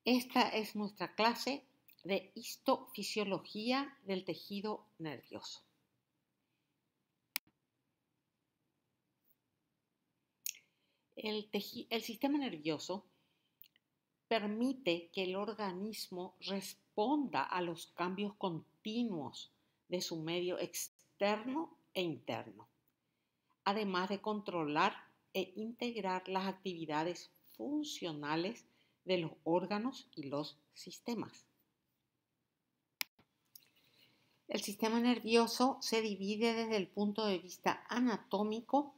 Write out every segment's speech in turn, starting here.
Esta es nuestra clase de histofisiología del tejido nervioso. El sistema nervioso permite que el organismo responda a los cambios continuos de su medio externo e interno, además de controlar e integrar las actividades funcionales de los órganos y los sistemas. El sistema nervioso se divide desde el punto de vista anatómico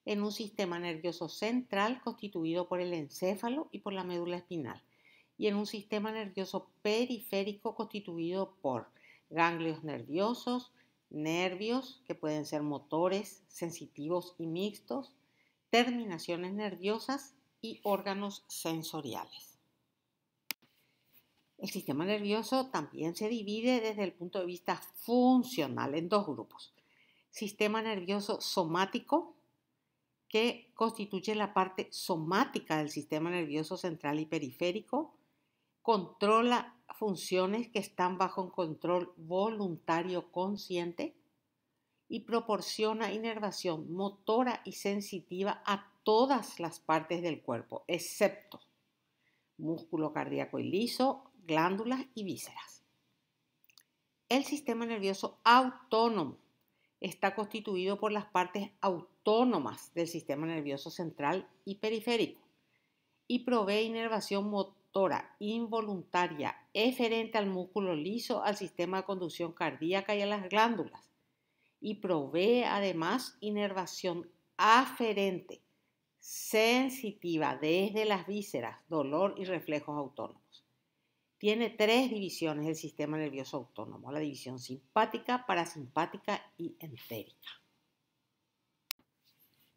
en un sistema nervioso central constituido por el encéfalo y por la médula espinal, y en un sistema nervioso periférico constituido por ganglios nerviosos, nervios que pueden ser motores, sensitivos y mixtos, terminaciones nerviosas y órganos sensoriales. El sistema nervioso también se divide desde el punto de vista funcional en dos grupos. Sistema nervioso somático, que constituye la parte somática del sistema nervioso central y periférico, controla funciones que están bajo un control voluntario consciente y proporciona inervación motora y sensitiva a todas las partes del cuerpo, excepto músculo cardíaco y liso, glándulas y vísceras. El sistema nervioso autónomo está constituido por las partes autónomas del sistema nervioso central y periférico y provee inervación motora involuntaria eferente al músculo liso, al sistema de conducción cardíaca y a las glándulas, y provee además inervación aferente sensitiva desde las vísceras, dolor y reflejos autónomos. Tiene tres divisiones el sistema nervioso autónomo: la división simpática, parasimpática y entérica.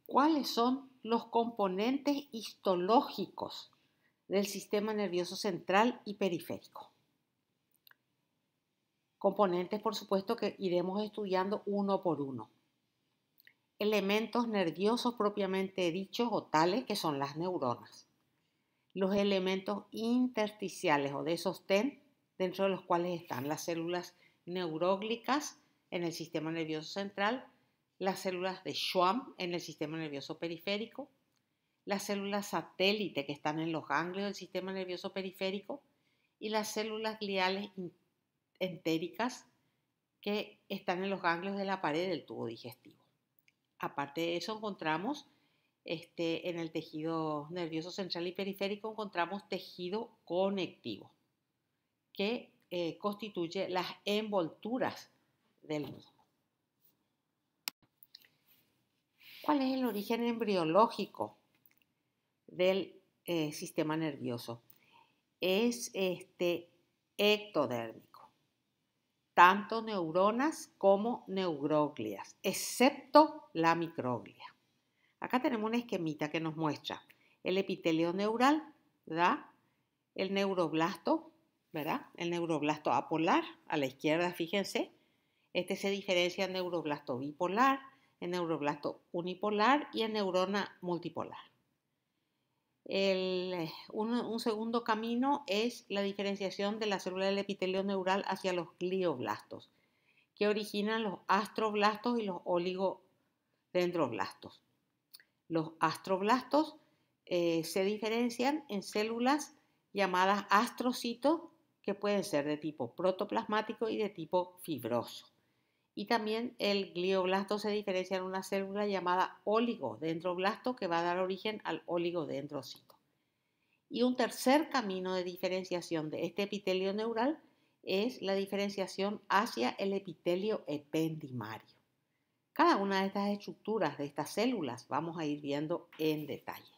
¿Cuáles son los componentes histológicos del sistema nervioso central y periférico? Componentes, por supuesto, que iremos estudiando uno por uno. Elementos nerviosos propiamente dichos o tales, que son las neuronas. Los elementos intersticiales o de sostén, dentro de los cuales están las células neuroglicas en el sistema nervioso central, las células de Schwann en el sistema nervioso periférico, las células satélite que están en los ganglios del sistema nervioso periférico y las células gliales entéricas que están en los ganglios de la pared del tubo digestivo. Aparte de eso, encontramos en el tejido nervioso central y periférico encontramos tejido conectivo, que constituye las envolturas del mismo. ¿Cuál es el origen embriológico del sistema nervioso? Es ectodérmico, tanto neuronas como neuroglias, excepto la microglia. Acá tenemos un esquemita que nos muestra el epitelio neural, ¿verdad? El neuroblasto, ¿verdad? El neuroblasto apolar, a la izquierda, fíjense. Este se diferencia en neuroblasto bipolar, en neuroblasto unipolar y en neurona multipolar. Un segundo camino es la diferenciación de la célula del epitelio neural hacia los glioblastos, que originan los astroblastos y los oligodendroblastos. Los astroblastos se diferencian en células llamadas astrocitos, que pueden ser de tipo protoplasmático y de tipo fibroso. Y también el glioblasto se diferencia en una célula llamada oligodendroblasto, que va a dar origen al oligodendrocito. Y un tercer camino de diferenciación de este epitelio neural es la diferenciación hacia el epitelio ependimario. Cada una de estas estructuras de estas células vamos a ir viendo en detalle.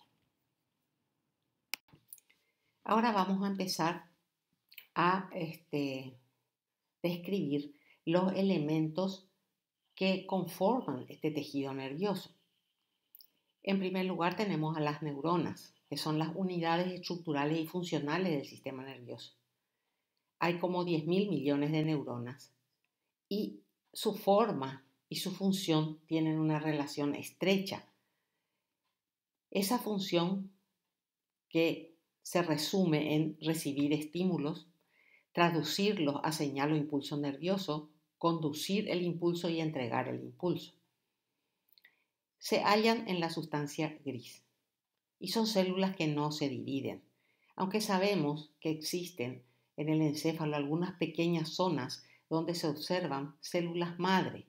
Ahora vamos a empezar a describir los elementos que conforman este tejido nervioso. En primer lugar tenemos a las neuronas, que son las unidades estructurales y funcionales del sistema nervioso. Hay como 10.000 millones de neuronas y su forma y su función tienen una relación estrecha. Esa función que se resume en recibir estímulos, traducirlos a señal o impulso nervioso, conducir el impulso y entregar el impulso. Se hallan en la sustancia gris y son células que no se dividen, aunque sabemos que existen en el encéfalo algunas pequeñas zonas donde se observan células madre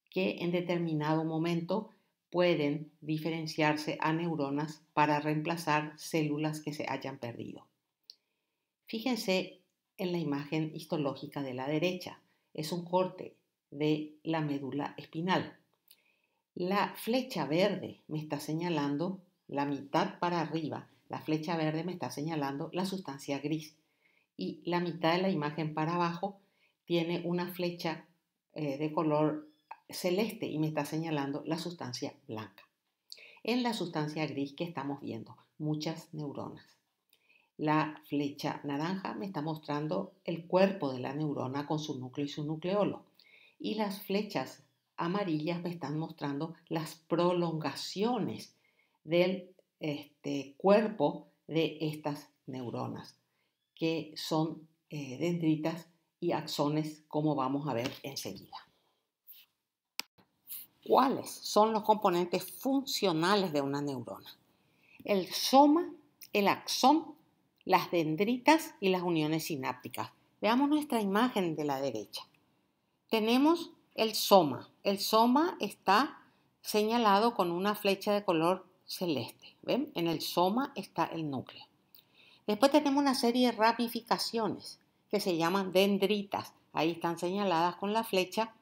que en determinado momento pueden diferenciarse a neuronas para reemplazar células que se hayan perdido. Fíjense en la imagen histológica de la derecha. Es un corte de la médula espinal. La flecha verde me está señalando la mitad para arriba. La flecha verde me está señalando la sustancia gris. Y la mitad de la imagen para abajo tiene una flecha de color celeste y me está señalando la sustancia blanca. En la sustancia gris que estamos viendo, muchas neuronas. La flecha naranja me está mostrando el cuerpo de la neurona con su núcleo y su nucleolo. Y las flechas amarillas me están mostrando las prolongaciones del cuerpo de estas neuronas, que son dendritas y axones, como vamos a ver enseguida. ¿Cuáles son los componentes funcionales de una neurona? El soma, el axón, las dendritas y las uniones sinápticas. Veamos nuestra imagen de la derecha. Tenemos el soma. El soma está señalado con una flecha de color celeste. ¿Ven? En el soma está el núcleo. Después tenemos una serie de ramificaciones que se llaman dendritas. Ahí están señaladas con la flecha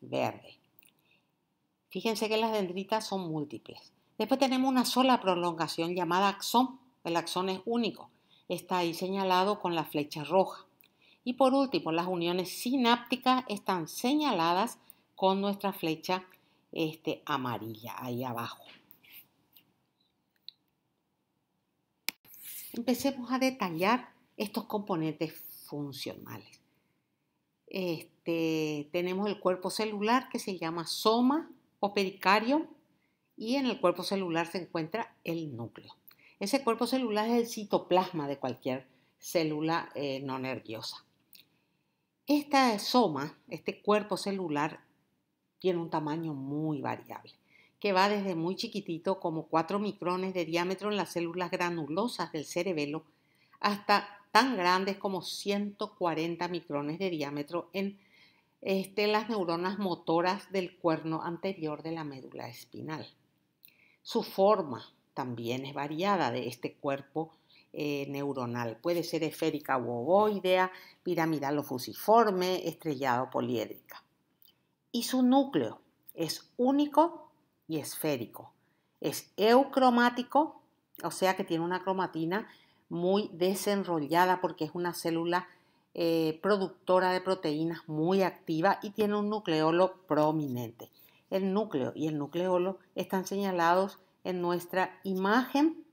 verde. Fíjense que las dendritas son múltiples. Después tenemos una sola prolongación llamada axón. El axón es único. Está ahí señalado con la flecha roja. Y por último, las uniones sinápticas están señaladas con nuestra flecha amarilla ahí abajo. Empecemos a detallar estos componentes funcionales. Tenemos el cuerpo celular que se llama soma o pericardio y en el cuerpo celular se encuentra el núcleo. Ese cuerpo celular es el citoplasma de cualquier célula no nerviosa. Esta soma, este cuerpo celular, tiene un tamaño muy variable, que va desde muy chiquitito, como 4 micrones de diámetro en las células granulosas del cerebelo, hasta tan grandes como 140 micrones de diámetro en las neuronas motoras del cuerno anterior de la médula espinal. Su forma también es variada de este cuerpo neuronal. Puede ser esférica u ovoidea, piramidal o fusiforme, estrellado o poliédrica. Y su núcleo es único y esférico. Es eucromático, o sea que tiene una cromatina muy desenrollada porque es una célula productora de proteínas muy activa y tiene un nucleolo prominente. El núcleo y el nucleolo están señalados en nuestra imagen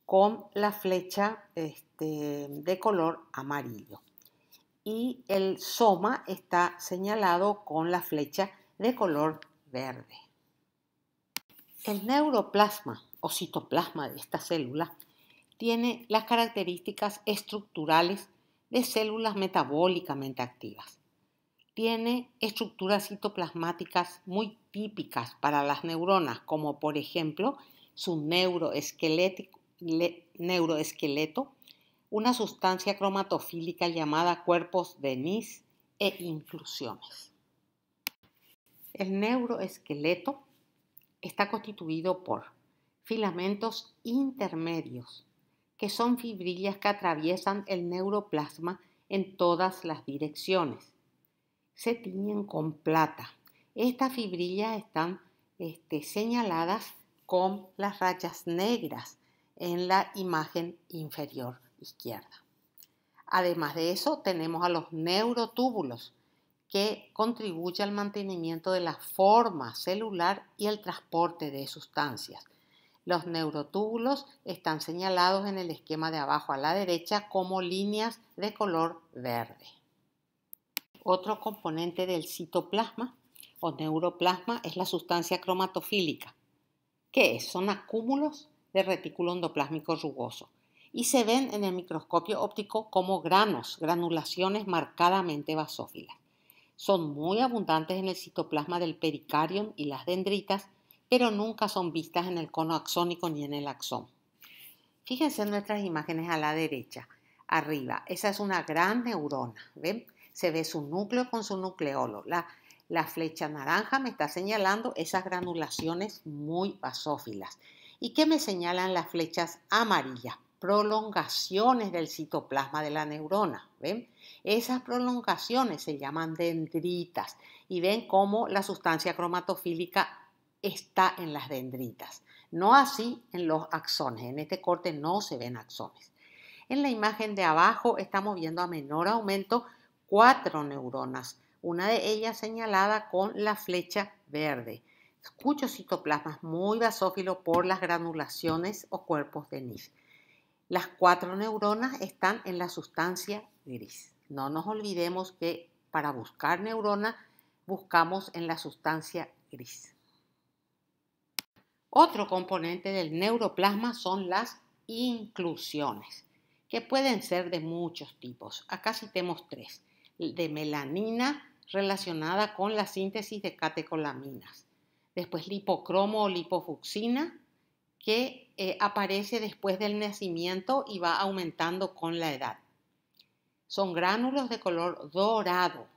con la flecha de color amarillo. Y el soma está señalado con la flecha de color verde. El neuroplasma o citoplasma de esta célula tiene las características estructurales de células metabólicamente activas. Tiene estructuras citoplasmáticas muy típicas para las neuronas, como por ejemplo su neuroesqueleto, una sustancia cromatofílica llamada cuerpos de Nys e inclusiones. El neuroesqueleto está constituido por filamentos intermedios, que son fibrillas que atraviesan el neuroplasma en todas las direcciones. Se tiñen con plata. Estas fibrillas están señaladas con las rayas negras en la imagen inferior izquierda. Además de eso, tenemos a los neurotúbulos, que contribuyen al mantenimiento de la forma celular y el transporte de sustancias. Los neurotúbulos están señalados en el esquema de abajo a la derecha como líneas de color verde. Otro componente del citoplasma o neuroplasma es la sustancia cromatofílica. ¿Qué es? Son acúmulos de retículo endoplásmico rugoso. y se ven en el microscopio óptico como granulaciones marcadamente basófilas. Son muy abundantes en el citoplasma del pericarium y las dendritas, pero nunca son vistas en el cono axónico ni en el axón. Fíjense en nuestras imágenes a la derecha, arriba. Esa es una gran neurona, ¿ven? Se ve su núcleo con su nucleolo. La flecha naranja me está señalando esas granulaciones muy basófilas. ¿Y qué me señalan las flechas amarillas? Prolongaciones del citoplasma de la neurona, ¿ven? Esas prolongaciones se llaman dendritas y ven cómo la sustancia cromatofílica está en las dendritas. No así en los axones. En este corte no se ven axones. En la imagen de abajo estamos viendo a menor aumento 4 neuronas, una de ellas señalada con la flecha verde, cuyo citoplasma es muy basófilo por las granulaciones o cuerpos de Neff. Las 4 neuronas están en la sustancia gris. No nos olvidemos que para buscar neuronas buscamos en la sustancia gris. Otro componente del neuroplasma son las inclusiones, que pueden ser de muchos tipos. Acá citemos 3. De melanina relacionada con la síntesis de catecolaminas. Después lipocromo o lipofucsina, que aparece después del nacimiento y va aumentando con la edad. Son gránulos de color dorado,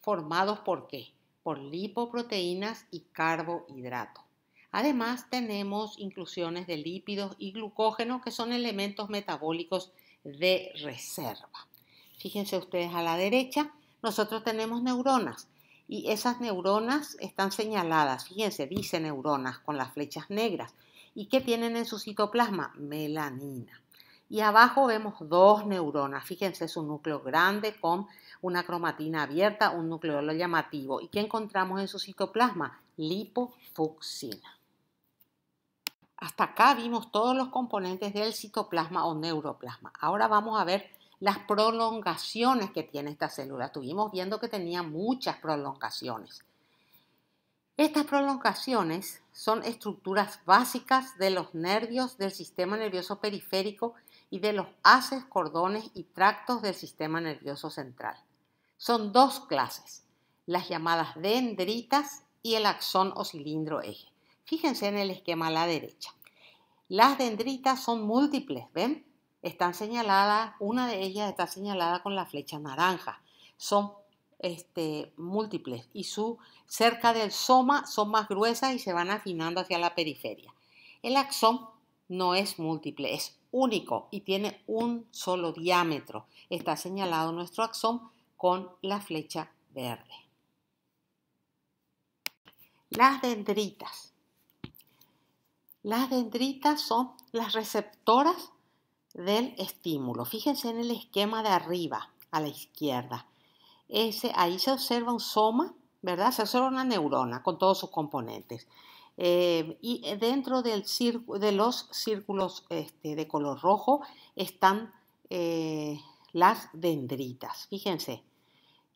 formados ¿por qué? Por lipoproteínas y carbohidratos. Además, tenemos inclusiones de lípidos y glucógeno, que son elementos metabólicos de reserva. Fíjense ustedes a la derecha, nosotros tenemos neuronas y esas neuronas están señaladas, fíjense, biceneuronas con las flechas negras. ¿Y qué tienen en su citoplasma? Melanina. Y abajo vemos 2 neuronas, fíjense, es un núcleo grande con una cromatina abierta, un nucleolo llamativo. ¿Y qué encontramos en su citoplasma? Lipofucsina. Hasta acá vimos todos los componentes del citoplasma o neuroplasma. Ahora vamos a ver las prolongaciones que tiene esta célula. Estuvimos viendo que tenía muchas prolongaciones. Estas prolongaciones son estructuras básicas de los nervios del sistema nervioso periférico y de los haces, cordones y tractos del sistema nervioso central. Son 2 clases, las llamadas dendritas y el axón o cilindro eje. Fíjense en el esquema a la derecha. Las dendritas son múltiples, ¿ven? Están señaladas, una de ellas está señalada con la flecha naranja. Son múltiples y cerca del soma son más gruesas y se van afinando hacia la periferia. El axón no es múltiple, es único y tiene un solo diámetro. Está señalado nuestro axón con la flecha verde. Las dendritas. Las dendritas son las receptoras del estímulo. Fíjense en el esquema de arriba, a la izquierda. Ahí se observa un soma, ¿verdad? Se observa una neurona con todos sus componentes. Y dentro de los círculos de color rojo están las dendritas. Fíjense,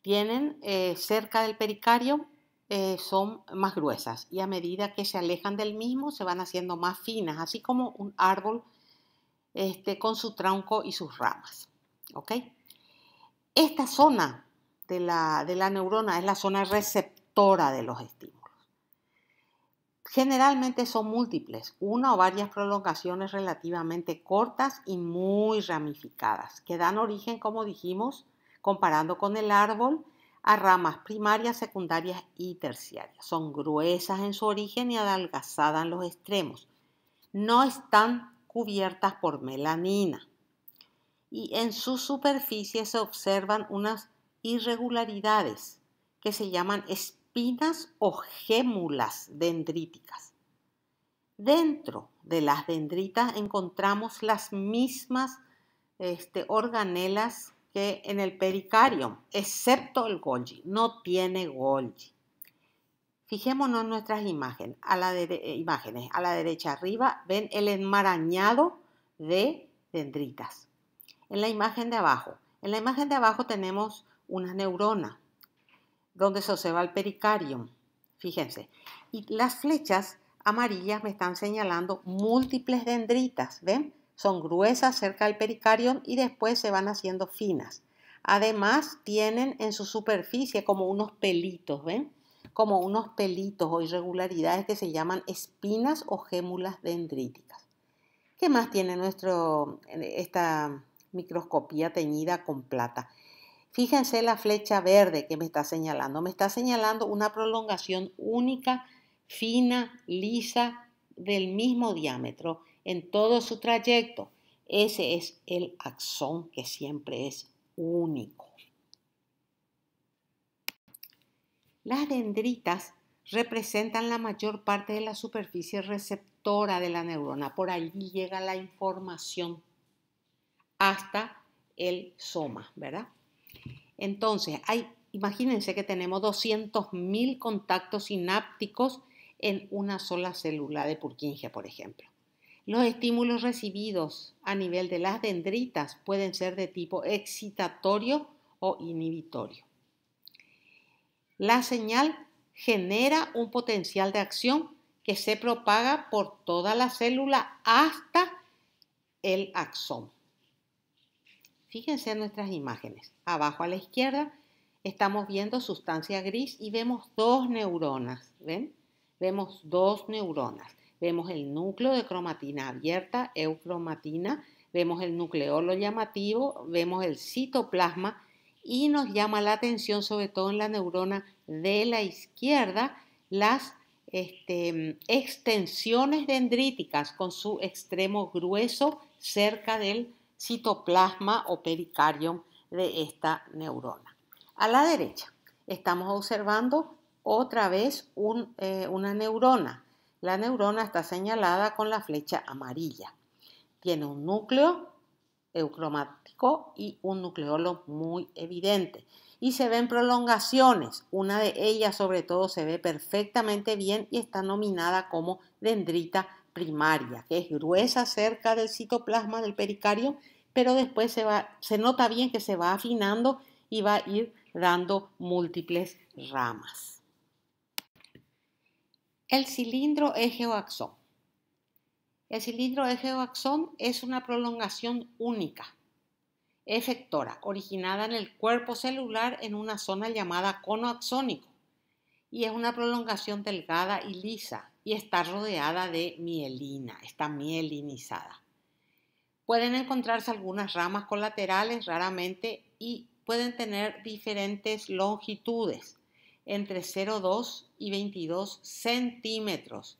tienen cerca del pericardio, son más gruesas y a medida que se alejan del mismo se van haciendo más finas, así como un árbol con su tronco y sus ramas. ¿Ok? Esta zona de la neurona es la zona receptora de los estímulos. Generalmente son múltiples, una o varias prolongaciones relativamente cortas y muy ramificadas, que dan origen, como dijimos, comparando con el árbol, a ramas primarias, secundarias y terciarias. Son gruesas en su origen y adelgazadas en los extremos. No están cubiertas por melanina. Y en su superficie se observan unas irregularidades que se llaman espinas o gémulas dendríticas. Dentro de las dendritas encontramos las mismas organelas que en el pericardio, excepto el Golgi. No tiene Golgi. Fijémonos en nuestras imágenes. A la derecha arriba ven el enmarañado de dendritas. En la imagen de abajo tenemos una neurona donde se observa el pericardio. Fíjense. Y las flechas amarillas me están señalando múltiples dendritas. ¿Ven? Son gruesas cerca del pericarium y después se van haciendo finas. Además, tienen en su superficie como unos pelitos, ¿ven? Como unos pelitos o irregularidades que se llaman espinas o gémulas dendríticas. ¿Qué más tiene esta microscopía teñida con plata? Fíjense la flecha verde que me está señalando. Me está señalando una prolongación única, fina, lisa, del mismo diámetro en todo su trayecto. Ese es el axón, que siempre es único. Las dendritas representan la mayor parte de la superficie receptora de la neurona. Por allí llega la información hasta el soma, ¿verdad? Entonces, imagínense que tenemos 200.000 contactos sinápticos en una sola célula de Purkinje, por ejemplo. Los estímulos recibidos a nivel de las dendritas pueden ser de tipo excitatorio o inhibitorio. La señal genera un potencial de acción que se propaga por toda la célula hasta el axón. Fíjense en nuestras imágenes. Abajo a la izquierda estamos viendo sustancia gris y vemos dos neuronas. ¿Ven? Vemos dos neuronas. Vemos el núcleo de cromatina abierta, eucromatina. Vemos el nucleolo llamativo. Vemos el citoplasma. Y nos llama la atención, sobre todo en la neurona de la izquierda, las extensiones dendríticas con su extremo grueso cerca del citoplasma o pericarium de esta neurona. A la derecha estamos observando otra vez una neurona. La neurona está señalada con la flecha amarilla. Tiene un núcleo eucromático y un nucleolo muy evidente. Y se ven prolongaciones. Una de ellas sobre todo se ve perfectamente bien y está nominada como dendrita primaria, que es gruesa cerca del citoplasma del pericardio, pero después se nota bien que se va afinando y va a ir dando múltiples ramas. El cilindro eje o axón. El cilindro eje o axón es una prolongación única, efectora, originada en el cuerpo celular en una zona llamada cono axónico, y es una prolongación delgada y lisa y está rodeada de mielina, está mielinizada. Pueden encontrarse algunas ramas colaterales raramente y pueden tener diferentes longitudes, entre 0,2 y 22 centímetros,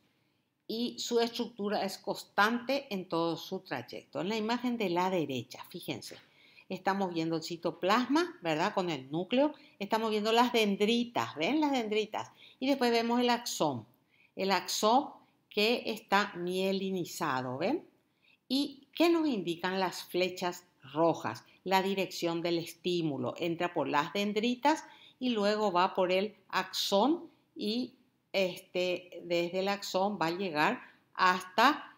y su estructura es constante en todo su trayecto. En la imagen de la derecha, fíjense, estamos viendo el citoplasma, ¿verdad? Con el núcleo. Estamos viendo las dendritas, ¿ven? Las dendritas. Y después vemos el axón. El axón que está mielinizado, ¿ven? ¿Y qué nos indican las flechas rojas? La dirección del estímulo. Entra por las dendritas y luego va por el axón y desde el axón va a llegar hasta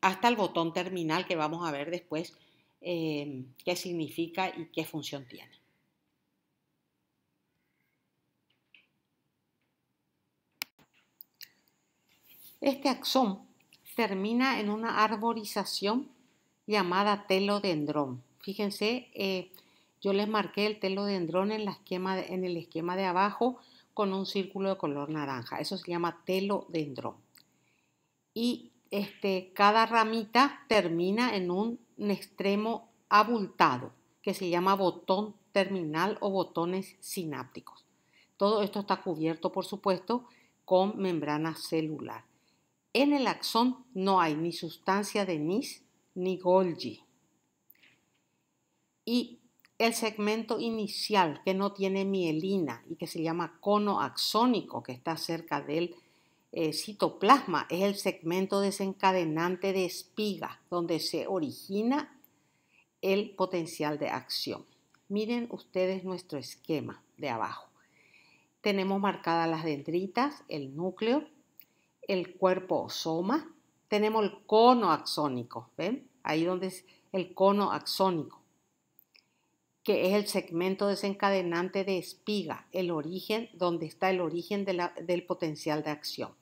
hasta el botón terminal, que vamos a ver después qué significa y qué función tiene. Este axón termina en una arborización llamada telodendrón. Fíjense, yo les marqué el telodendrón en el esquema de abajo con un círculo de color naranja. Eso se llama telodendrón. Y cada ramita termina en un extremo abultado que se llama botón terminal o botones sinápticos. Todo esto está cubierto, por supuesto, con membrana celular. En el axón no hay ni sustancia de Nys ni Golgi. Y el segmento inicial, que no tiene mielina y que se llama cono axónico, que está cerca del citoplasma, es el segmento desencadenante de espiga, donde se origina el potencial de acción. Miren ustedes nuestro esquema de abajo. Tenemos marcadas las dendritas, el núcleo, el cuerpo o soma. Tenemos el cono axónico, ¿ven? Ahí donde es el cono axónico, que es el segmento desencadenante de espiga, el origen, donde está el origen del potencial de acción.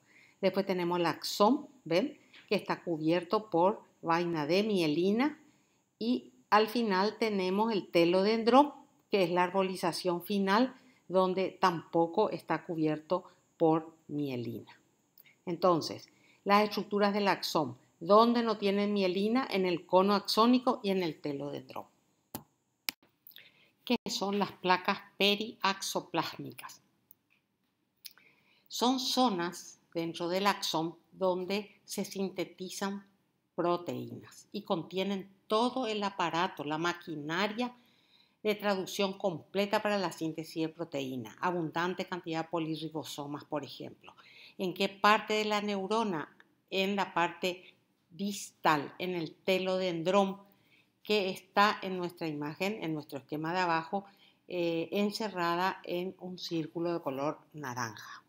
Después tenemos el axón, ¿ven? que está cubierto por vaina de mielina, y al final tenemos el telodendrón, que es la arbolización final, donde tampoco está cubierto por mielina. Entonces, las estructuras del axón, ¿dónde no tienen mielina? En el cono axónico y en el telodendrón. ¿Qué son las placas periaxoplásmicas? Son zonas dentro del axón donde se sintetizan proteínas y contienen todo el aparato, la maquinaria de traducción completa para la síntesis de proteína, abundante cantidad de polirribosomas, por ejemplo. ¿En qué parte de la neurona? En la parte distal, en el telodendrón, que está en nuestra imagen, en nuestro esquema de abajo, encerrada en un círculo de color naranja.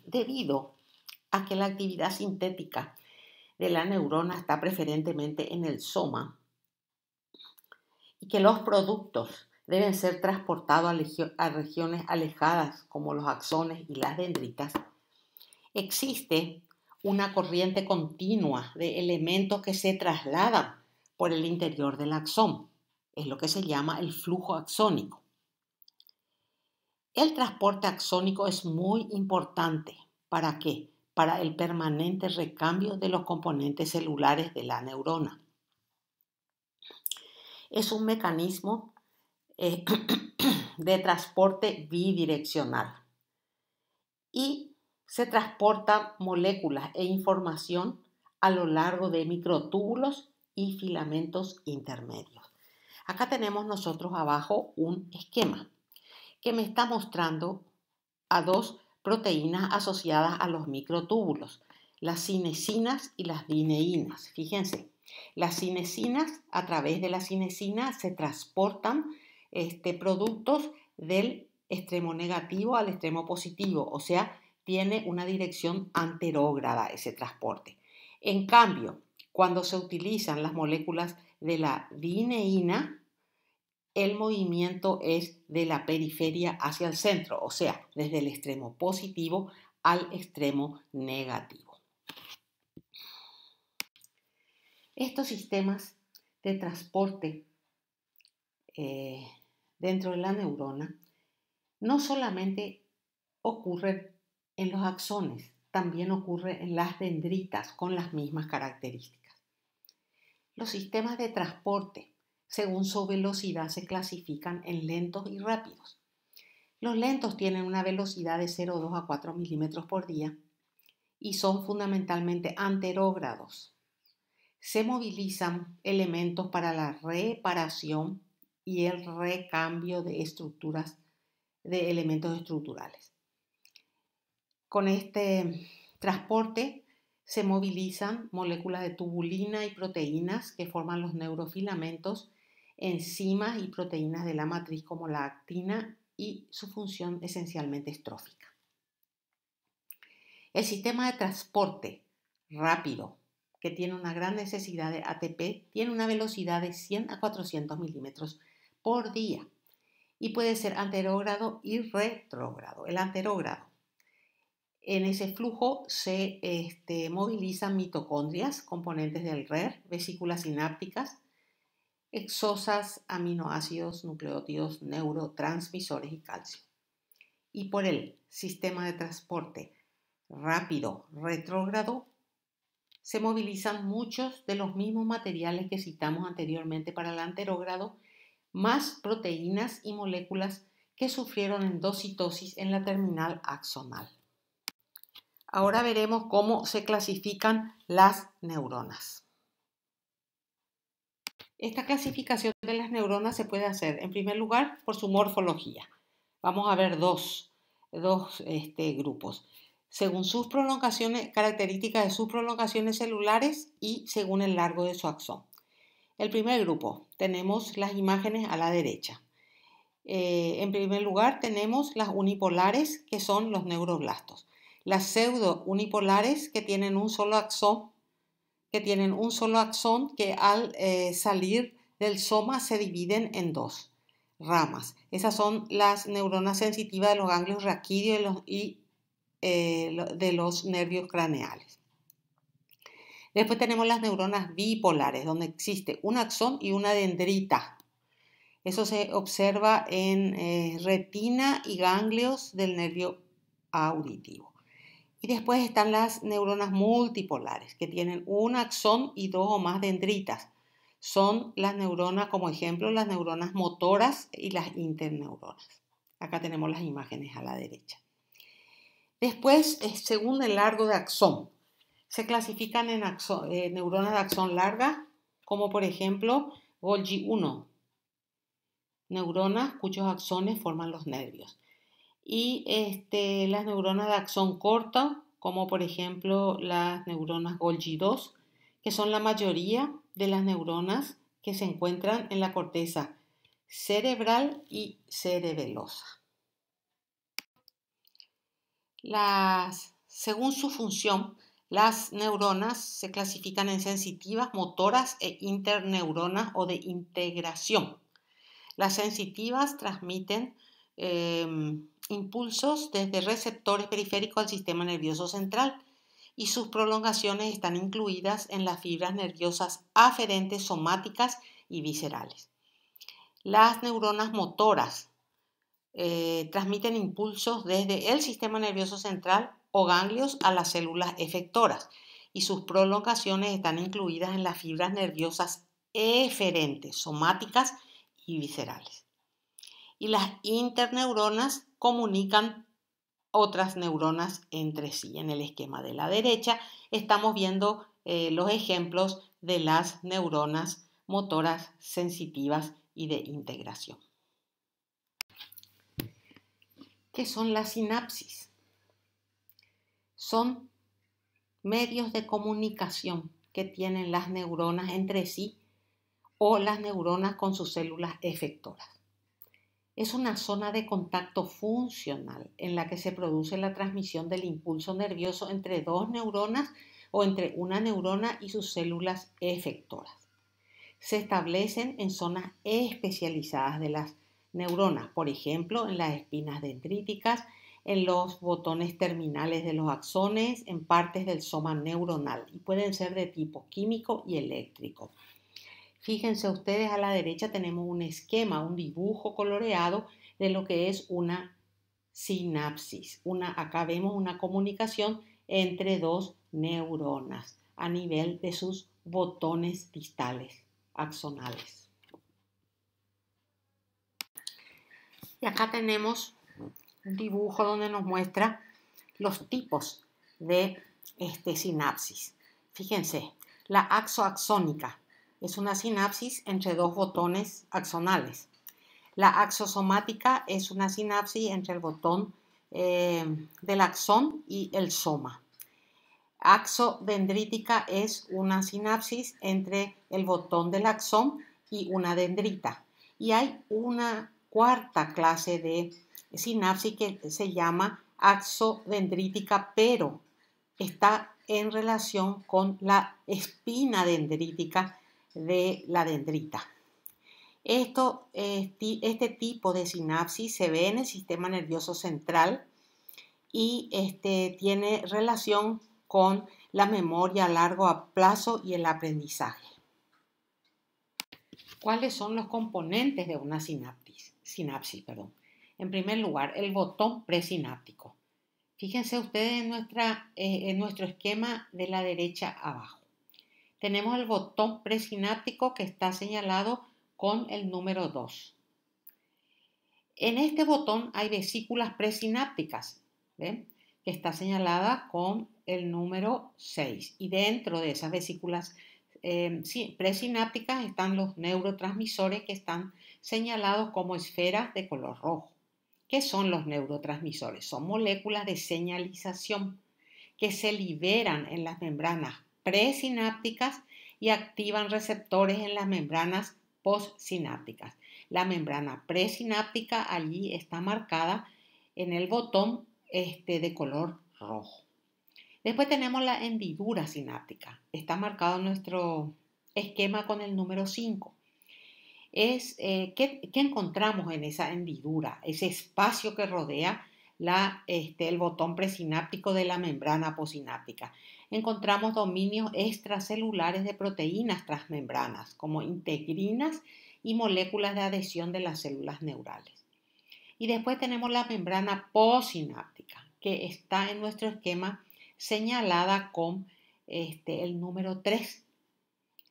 Debido a que la actividad sintética de la neurona está preferentemente en el soma y que los productos deben ser transportados a regiones alejadas como los axones y las dendritas, existe una corriente continua de elementos que se trasladan por el interior del axón. Es lo que se llama el flujo axónico. El transporte axónico es muy importante. ¿Para qué? Para el permanente recambio de los componentes celulares de la neurona. Es un mecanismo de transporte bidireccional y se transportan moléculas e información a lo largo de microtúbulos y filamentos intermedios. Acá tenemos nosotros abajo un esquema que me está mostrando a dos proteínas asociadas a los microtúbulos, las cinesinas y las dineínas. Fíjense, las cinesinas, a través de la cinesina se transportan productos del extremo negativo al extremo positivo, o sea, tiene una dirección anterógrada ese transporte. En cambio, cuando se utilizan las moléculas de la dineína, el movimiento es de la periferia hacia el centro, o sea, desde el extremo positivo al extremo negativo. Estos sistemas de transporte dentro de la neurona no solamente ocurren en los axones, también ocurre en las dendritas con las mismas características. Los sistemas de transporte, según su velocidad, se clasifican en lentos y rápidos. Los lentos tienen una velocidad de 0,2 a 4 milímetros por día y son fundamentalmente anterógrados. Se movilizan elementos para la reparación y el recambio de estructuras, de elementos estructurales. Con este transporte se movilizan moléculas de tubulina y proteínas que forman los neurofilamentos, enzimas y proteínas de la matriz como la actina y su función esencialmente estrófica. El sistema de transporte rápido, que tiene una gran necesidad de ATP, tiene una velocidad de 100 a 400 milímetros por día y puede ser anterógrado y retrógrado. El anterógrado, en ese flujo se movilizan mitocondrias, componentes del RER, vesículas sinápticas, exosas, aminoácidos, nucleótidos, neurotransmisores y calcio. Y por el sistema de transporte rápido retrógrado se movilizan muchos de los mismos materiales que citamos anteriormente para el anterógrado, más proteínas y moléculas que sufrieron endocitosis en la terminal axonal. Ahora veremos cómo se clasifican las neuronas. Esta clasificación de las neuronas se puede hacer, en primer lugar, por su morfología. Vamos a ver dos grupos, según sus prolongaciones, características de sus prolongaciones celulares y según el largo de su axón. El primer grupo, tenemos las imágenes a la derecha. En primer lugar, tenemos las unipolares, que son los neuroblastos. Las pseudo-unipolares, que tienen un solo axón, que al salir del soma se dividen en dos ramas. Esas son las neuronas sensitivas de los ganglios raquídeos y de los nervios craneales. Después tenemos las neuronas bipolares, donde existe un axón y una dendrita. Eso se observa en retina y ganglios del nervio auditivo. Y después están las neuronas multipolares, que tienen un axón y dos o más dendritas. Son las neuronas, como ejemplo, las neuronas motoras y las interneuronas. Acá tenemos las imágenes a la derecha. Después, según el largo de axón, se clasifican en neuronas de axón larga, como por ejemplo Golgi 1, neuronas cuyos axones forman los nervios. Y las neuronas de axón corto, como por ejemplo las neuronas Golgi 2, que son la mayoría de las neuronas que se encuentran en la corteza cerebral y cerebelosa. Según su función, las neuronas se clasifican en sensitivas, motoras e interneuronas o de integración. Las sensitivas transmiten impulsos desde receptores periféricos al sistema nervioso central y sus prolongaciones están incluidas en las fibras nerviosas aferentes, somáticas y viscerales. Las neuronas motoras transmiten impulsos desde el sistema nervioso central o ganglios a las células efectoras y sus prolongaciones están incluidas en las fibras nerviosas eferentes, somáticas y viscerales. Y las interneuronas comunican otras neuronas entre sí. En el esquema de la derecha estamos viendo los ejemplos de las neuronas motoras sensitivas y de integración. ¿Qué son las sinapsis? Son medios de comunicación que tienen las neuronas entre sí o las neuronas con sus células efectoras. Es una zona de contacto funcional en la que se produce la transmisión del impulso nervioso entre dos neuronas o entre una neurona y sus células efectoras. Se establecen en zonas especializadas de las neuronas, por ejemplo, en las espinas dendríticas, en los botones terminales de los axones, en partes del soma neuronal y pueden ser de tipo químico y eléctrico. Fíjense ustedes, a la derecha tenemos un esquema, un dibujo coloreado de lo que es una sinapsis. Acá vemos una comunicación entre dos neuronas a nivel de sus botones distales axonales. Y acá tenemos un dibujo donde nos muestra los tipos de sinapsis. Fíjense, la axoaxónica es una sinapsis entre dos botones axonales. La axosomática es una sinapsis entre el botón del axón y el soma. Axodendrítica es una sinapsis entre el botón del axón y una dendrita. Y hay una cuarta clase de sinapsis que se llama axodendrítica, pero está en relación con la espina dendrítica de la dendrita. Este tipo de sinapsis se ve en el sistema nervioso central y tiene relación con la memoria a largo plazo y el aprendizaje. ¿Cuáles son los componentes de una sinapsis? En primer lugar, el botón presináptico. Fíjense ustedes en nuestro esquema de la derecha abajo. Tenemos el botón presináptico que está señalado con el número 2. En este botón hay vesículas presinápticas, ¿ven? Que está señalada con el número 6. Y dentro de esas vesículas presinápticas están los neurotransmisores que están señalados como esferas de color rojo. ¿Qué son los neurotransmisores? Son moléculas de señalización que se liberan en las membranas presinápticas y activan receptores en las membranas postsinápticas. La membrana presináptica allí está marcada en el botón de color rojo. Después tenemos la hendidura sináptica. Está marcado en nuestro esquema con el número 5. ¿Qué encontramos en esa hendidura? Ese espacio que rodea el botón presináptico de la membrana posináptica. Encontramos dominios extracelulares de proteínas transmembranas, como integrinas y moléculas de adhesión de las células neurales. Y después tenemos la membrana posináptica, que está en nuestro esquema señalada con el número 3.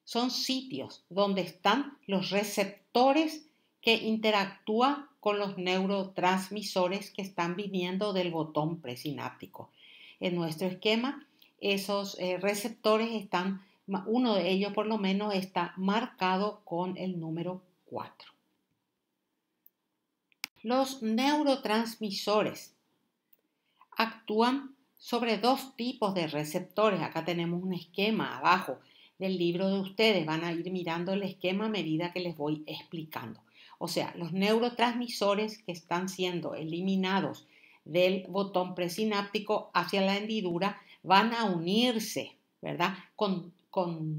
Son sitios donde están los receptores que interactúan con los neurotransmisores que están viniendo del botón presináptico. En nuestro esquema, esos receptores están, uno de ellos por lo menos está marcado con el número 4. Los neurotransmisores actúan sobre dos tipos de receptores. Acá tenemos un esquema abajo del libro de ustedes. Van a ir mirando el esquema a medida que les voy explicando. O sea, los neurotransmisores que están siendo eliminados del botón presináptico hacia la hendidura van a unirse, ¿verdad? Con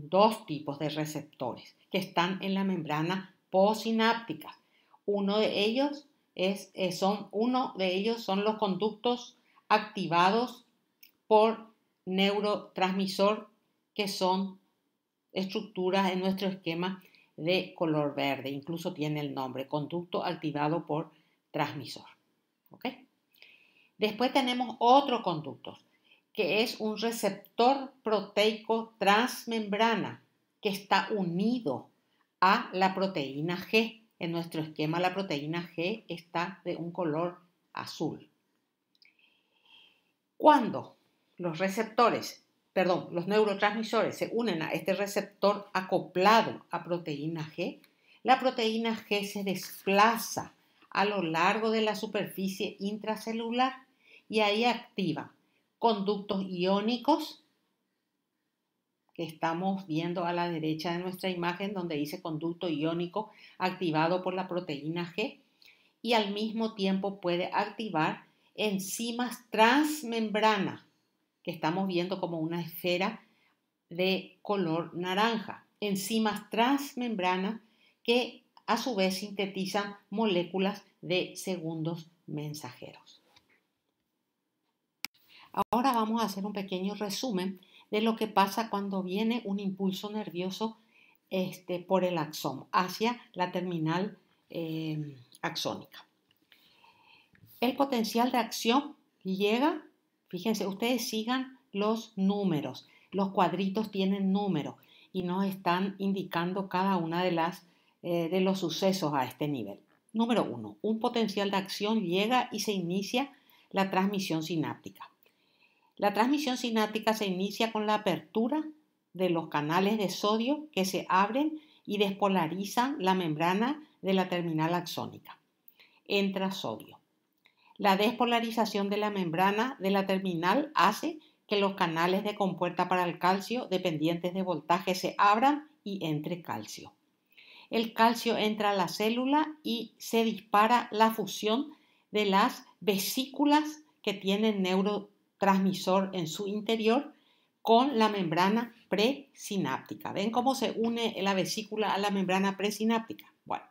dos tipos de receptores que están en la membrana posináptica. Uno de ellos son los conductos activados por neurotransmisor, que son estructuras en nuestro esquema de color verde. Incluso tiene el nombre, conducto activado por transmisor. ¿Ok? Después tenemos otro conducto, que es un receptor proteico transmembrana, que está unido a la proteína G. En nuestro esquema la proteína G está de un color azul. Cuando los neurotransmisores se unen a este receptor acoplado a proteína G, la proteína G se desplaza a lo largo de la superficie intracelular y ahí activa conductos iónicos, que estamos viendo a la derecha de nuestra imagen, donde dice conducto iónico activado por la proteína G, y al mismo tiempo puede activar enzimas transmembrana, que estamos viendo como una esfera de color naranja. Enzimas transmembrana que a su vez sintetizan moléculas de segundos mensajeros. Ahora vamos a hacer un pequeño resumen de lo que pasa cuando viene un impulso nervioso por el axón hacia la terminal axónica. El potencial de acción llega, fíjense, ustedes sigan los números, los cuadritos tienen números y nos están indicando cada una de los sucesos a este nivel. Número 1, un potencial de acción llega y se inicia la transmisión sináptica. La transmisión sináptica se inicia con la apertura de los canales de sodio que se abren y despolarizan la membrana de la terminal axónica. Entra sodio. La despolarización de la membrana de la terminal hace que los canales de compuerta para el calcio dependientes de voltaje se abran y entre calcio. El calcio entra a la célula y se dispara la fusión de las vesículas que tienen neurotransmisor en su interior con la membrana presináptica. ¿Ven cómo se une la vesícula a la membrana presináptica? Bueno,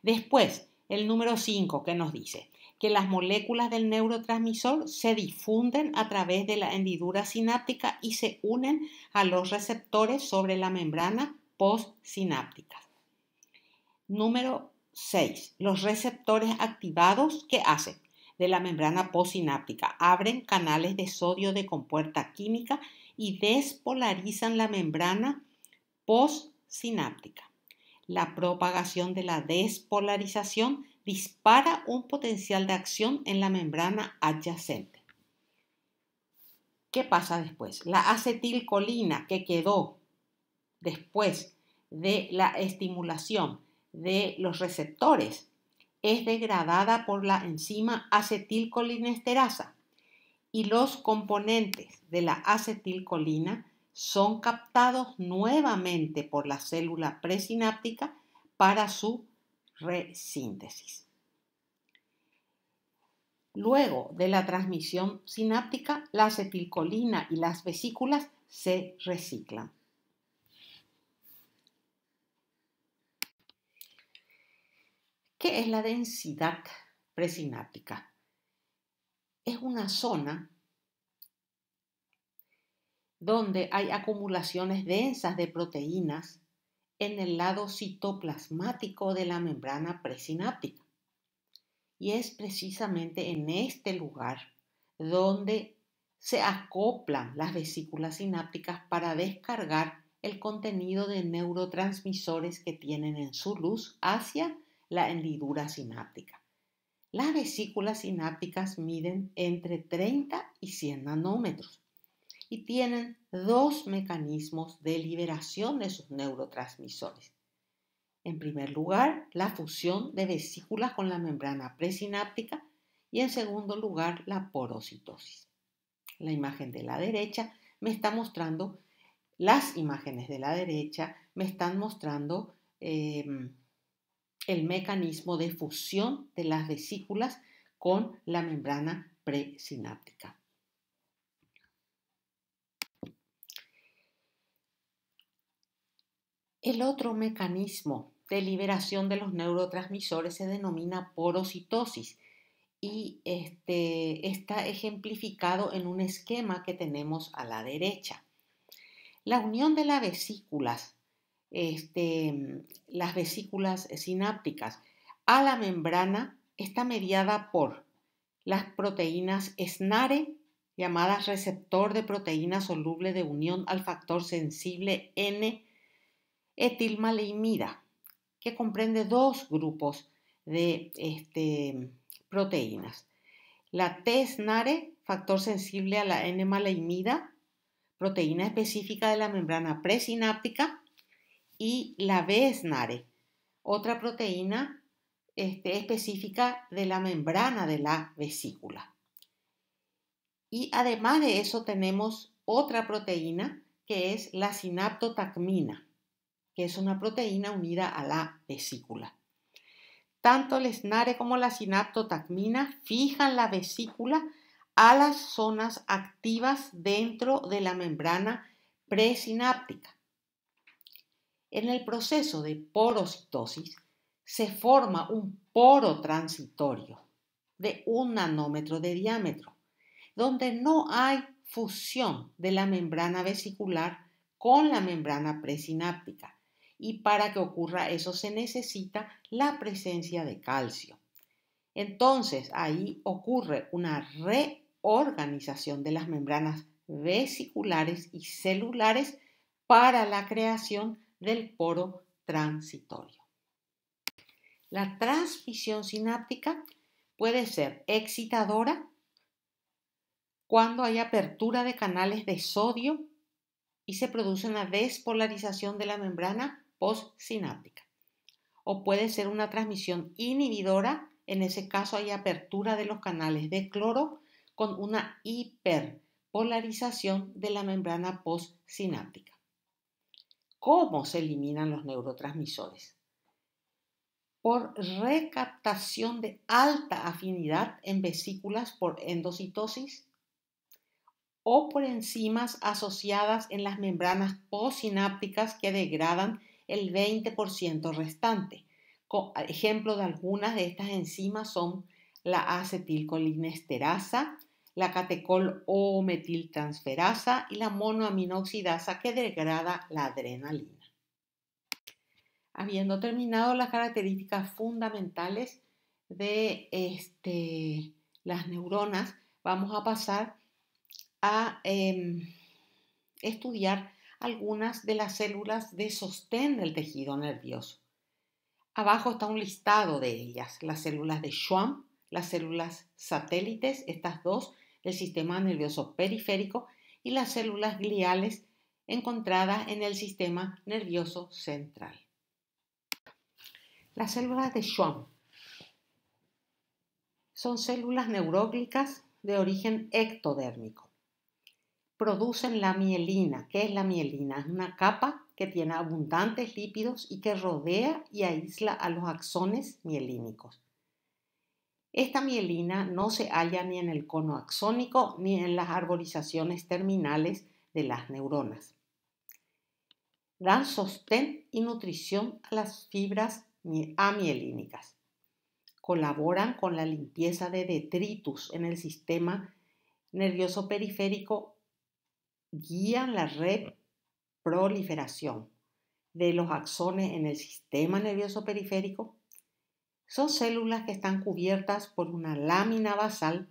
después el número 5 que nos dice que las moléculas del neurotransmisor se difunden a través de la hendidura sináptica y se unen a los receptores sobre la membrana postsináptica. Número 6. Los receptores activados, ¿qué hacen? De la membrana postsináptica abren canales de sodio de compuerta química y despolarizan la membrana postsináptica. La propagación de la despolarización dispara un potencial de acción en la membrana adyacente. ¿Qué pasa después? La acetilcolina que quedó después de la estimulación de los receptores es degradada por la enzima acetilcolinesterasa y los componentes de la acetilcolina son captados nuevamente por la célula presináptica para su resíntesis. Luego de la transmisión sináptica, la acetilcolina y las vesículas se reciclan. ¿Qué es la densidad presináptica? es una zona donde hay acumulaciones densas de proteínas en el lado citoplasmático de la membrana presináptica. Y es precisamente en este lugar donde se acoplan las vesículas sinápticas para descargar el contenido de neurotransmisores que tienen en su luz hacia la hendidura sináptica. Las vesículas sinápticas miden entre 30 y 100 nanómetros y tienen dos mecanismos de liberación de sus neurotransmisores. En primer lugar, la fusión de vesículas con la membrana presináptica y en segundo lugar, la porocitosis. La imagen de la derecha me está mostrando, las imágenes de la derecha me están mostrando el mecanismo de fusión de las vesículas con la membrana presináptica. El otro mecanismo de liberación de los neurotransmisores se denomina porocitosis y está ejemplificado en un esquema que tenemos a la derecha. La unión de las vesículas sinápticas a la membrana está mediada por las proteínas SNARE, llamadas receptor de proteína soluble de unión al factor sensible N-etilmaleimida, que comprende dos grupos de proteínas. La T-SNARE, factor sensible a la N-maleimida, proteína específica de la membrana presináptica, y la B-SNARE, otra proteína específica de la membrana de la vesícula. Y además de eso tenemos otra proteína que es la sinaptotacmina, que es una proteína unida a la vesícula. Tanto el SNARE como la sinaptotacmina fijan la vesícula a las zonas activas dentro de la membrana presináptica. En el proceso de porocitosis se forma un poro transitorio de 1 nanómetro de diámetro, donde no hay fusión de la membrana vesicular con la membrana presináptica. Y para que ocurra eso se necesita la presencia de calcio. Entonces ahí ocurre una reorganización de las membranas vesiculares y celulares para la creación del poro transitorio. La transmisión sináptica puede ser excitadora cuando hay apertura de canales de sodio y se produce una despolarización de la membrana postsináptica. O puede ser una transmisión inhibidora, en ese caso hay apertura de los canales de cloro con una hiperpolarización de la membrana postsináptica. ¿Cómo se eliminan los neurotransmisores? Por recaptación de alta afinidad en vesículas por endocitosis o por enzimas asociadas en las membranas postsinápticas que degradan el 20% restante. Ejemplo de algunas de estas enzimas son la acetilcolinesterasa, la catecol o metiltransferasa y la monoaminoxidasa que degrada la adrenalina. Habiendo terminado las características fundamentales de las neuronas, vamos a pasar a estudiar algunas de las células de sostén del tejido nervioso. Abajo está un listado de ellas, las células de Schwann, las células satélites, estas dos del sistema nervioso periférico, y las células gliales encontradas en el sistema nervioso central. Las células de Schwann son células neurólogicas de origen ectodérmico. Producen la mielina. ¿Qué es la mielina? Es una capa que tiene abundantes lípidos y que rodea y aísla a los axones mielínicos. Esta mielina no se halla ni en el cono axónico ni en las arborizaciones terminales de las neuronas. Dan sostén y nutrición a las fibras amielínicas. colaboran con la limpieza de detritus en el sistema nervioso periférico, guían la reproliferación de los axones en el sistema nervioso periférico. Son células que están cubiertas por una lámina basal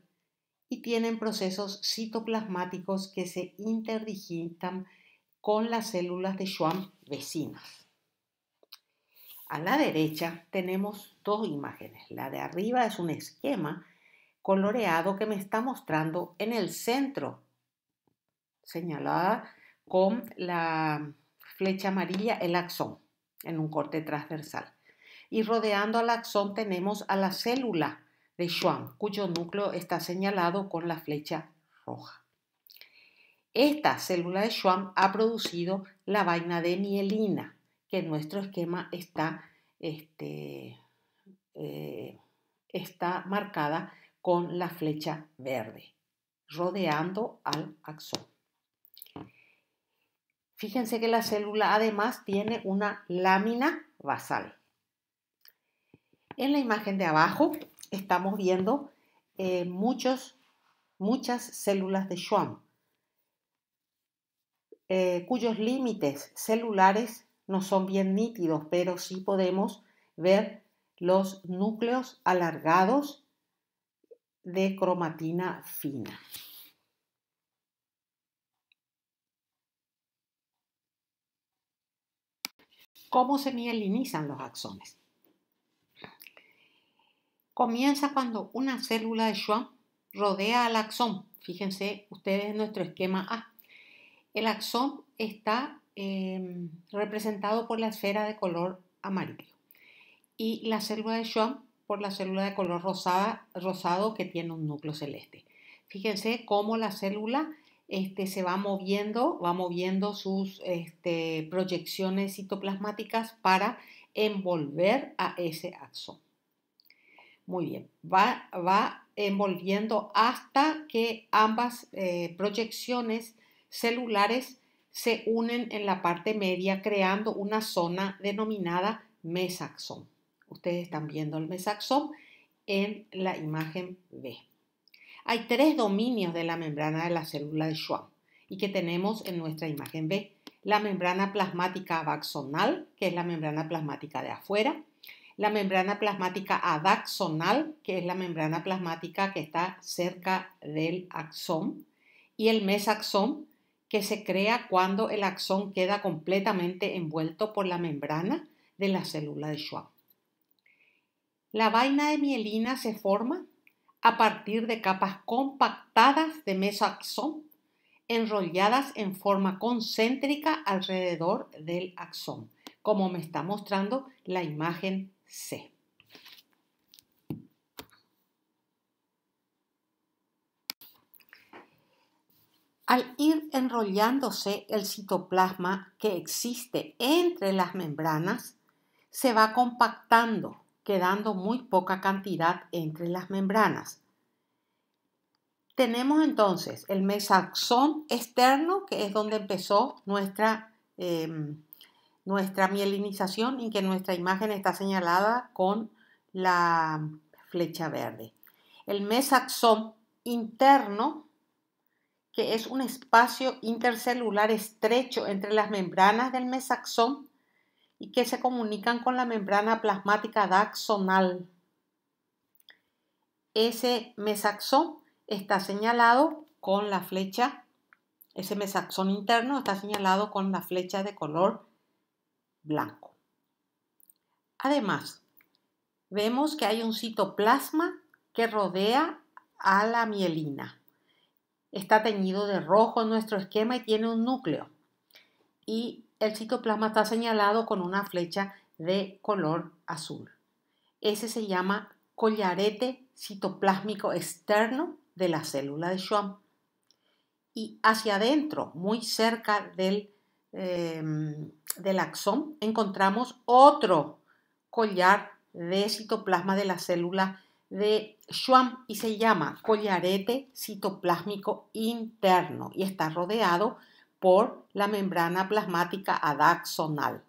y tienen procesos citoplasmáticos que se interdigitan con las células de Schwann vecinas. A la derecha tenemos dos imágenes. La de arriba es un esquema coloreado que me está mostrando en el centro, señalada con la flecha amarilla, el axón en un corte transversal. Y rodeando al axón tenemos a la célula de Schwann, cuyo núcleo está señalado con la flecha roja. Esta célula de Schwann ha producido la vaina de mielina, que en nuestro esquema está marcada con la flecha verde, rodeando al axón. Fíjense que la célula además tiene una lámina basal. En la imagen de abajo estamos viendo muchas células de Schwann, cuyos límites celulares no son bien nítidos, pero sí podemos ver los núcleos alargados de cromatina fina. ¿Cómo se mielinizan los axones? Comienza cuando una célula de Schwann rodea al axón. Fíjense ustedes en nuestro esquema A. El axón está representado por la esfera de color amarillo y la célula de Schwann por la célula de color rosado que tiene un núcleo celeste. Fíjense cómo la célula se va moviendo sus proyecciones citoplasmáticas para envolver a ese axón. Muy bien, va envolviendo hasta que ambas proyecciones celulares se unen en la parte media creando una zona denominada mesaxón. Ustedes están viendo el mesaxón en la imagen B. Hay tres dominios de la membrana de la célula de Schwann y que tenemos en nuestra imagen B. La membrana plasmática abaxonal, que es la membrana plasmática de afuera. La membrana plasmática adaxonal, que es la membrana plasmática que está cerca del axón. Y el mesaxón, que se crea cuando el axón queda completamente envuelto por la membrana de la célula de Schwann. La vaina de mielina se forma a partir de capas compactadas de mesaxón enrolladas en forma concéntrica alrededor del axón, como me está mostrando la imagen C. Al ir enrollándose el citoplasma que existe entre las membranas, se va compactando, quedando muy poca cantidad entre las membranas. Tenemos entonces el mesaxón externo, que es donde empezó nuestra mielinización y que nuestra imagen está señalada con la flecha verde. El mesaxón interno, que es un espacio intercelular estrecho entre las membranas del mesaxón y que se comunican con la membrana plasmática adaxonal. Ese mesaxón está señalado con la flecha, ese mesaxón interno está señalado con la flecha de color blanco. Además, vemos que hay un citoplasma que rodea a la mielina. Está teñido de rojo en nuestro esquema y tiene un núcleo. Y el citoplasma está señalado con una flecha de color azul. Ese se llama collarete citoplásmico externo de la célula de Schwann. Y hacia adentro, muy cerca del axón, encontramos otro collar de citoplasma de la célula de Schwann y se llama collarete citoplásmico interno y está rodeado por la membrana plasmática adaxonal.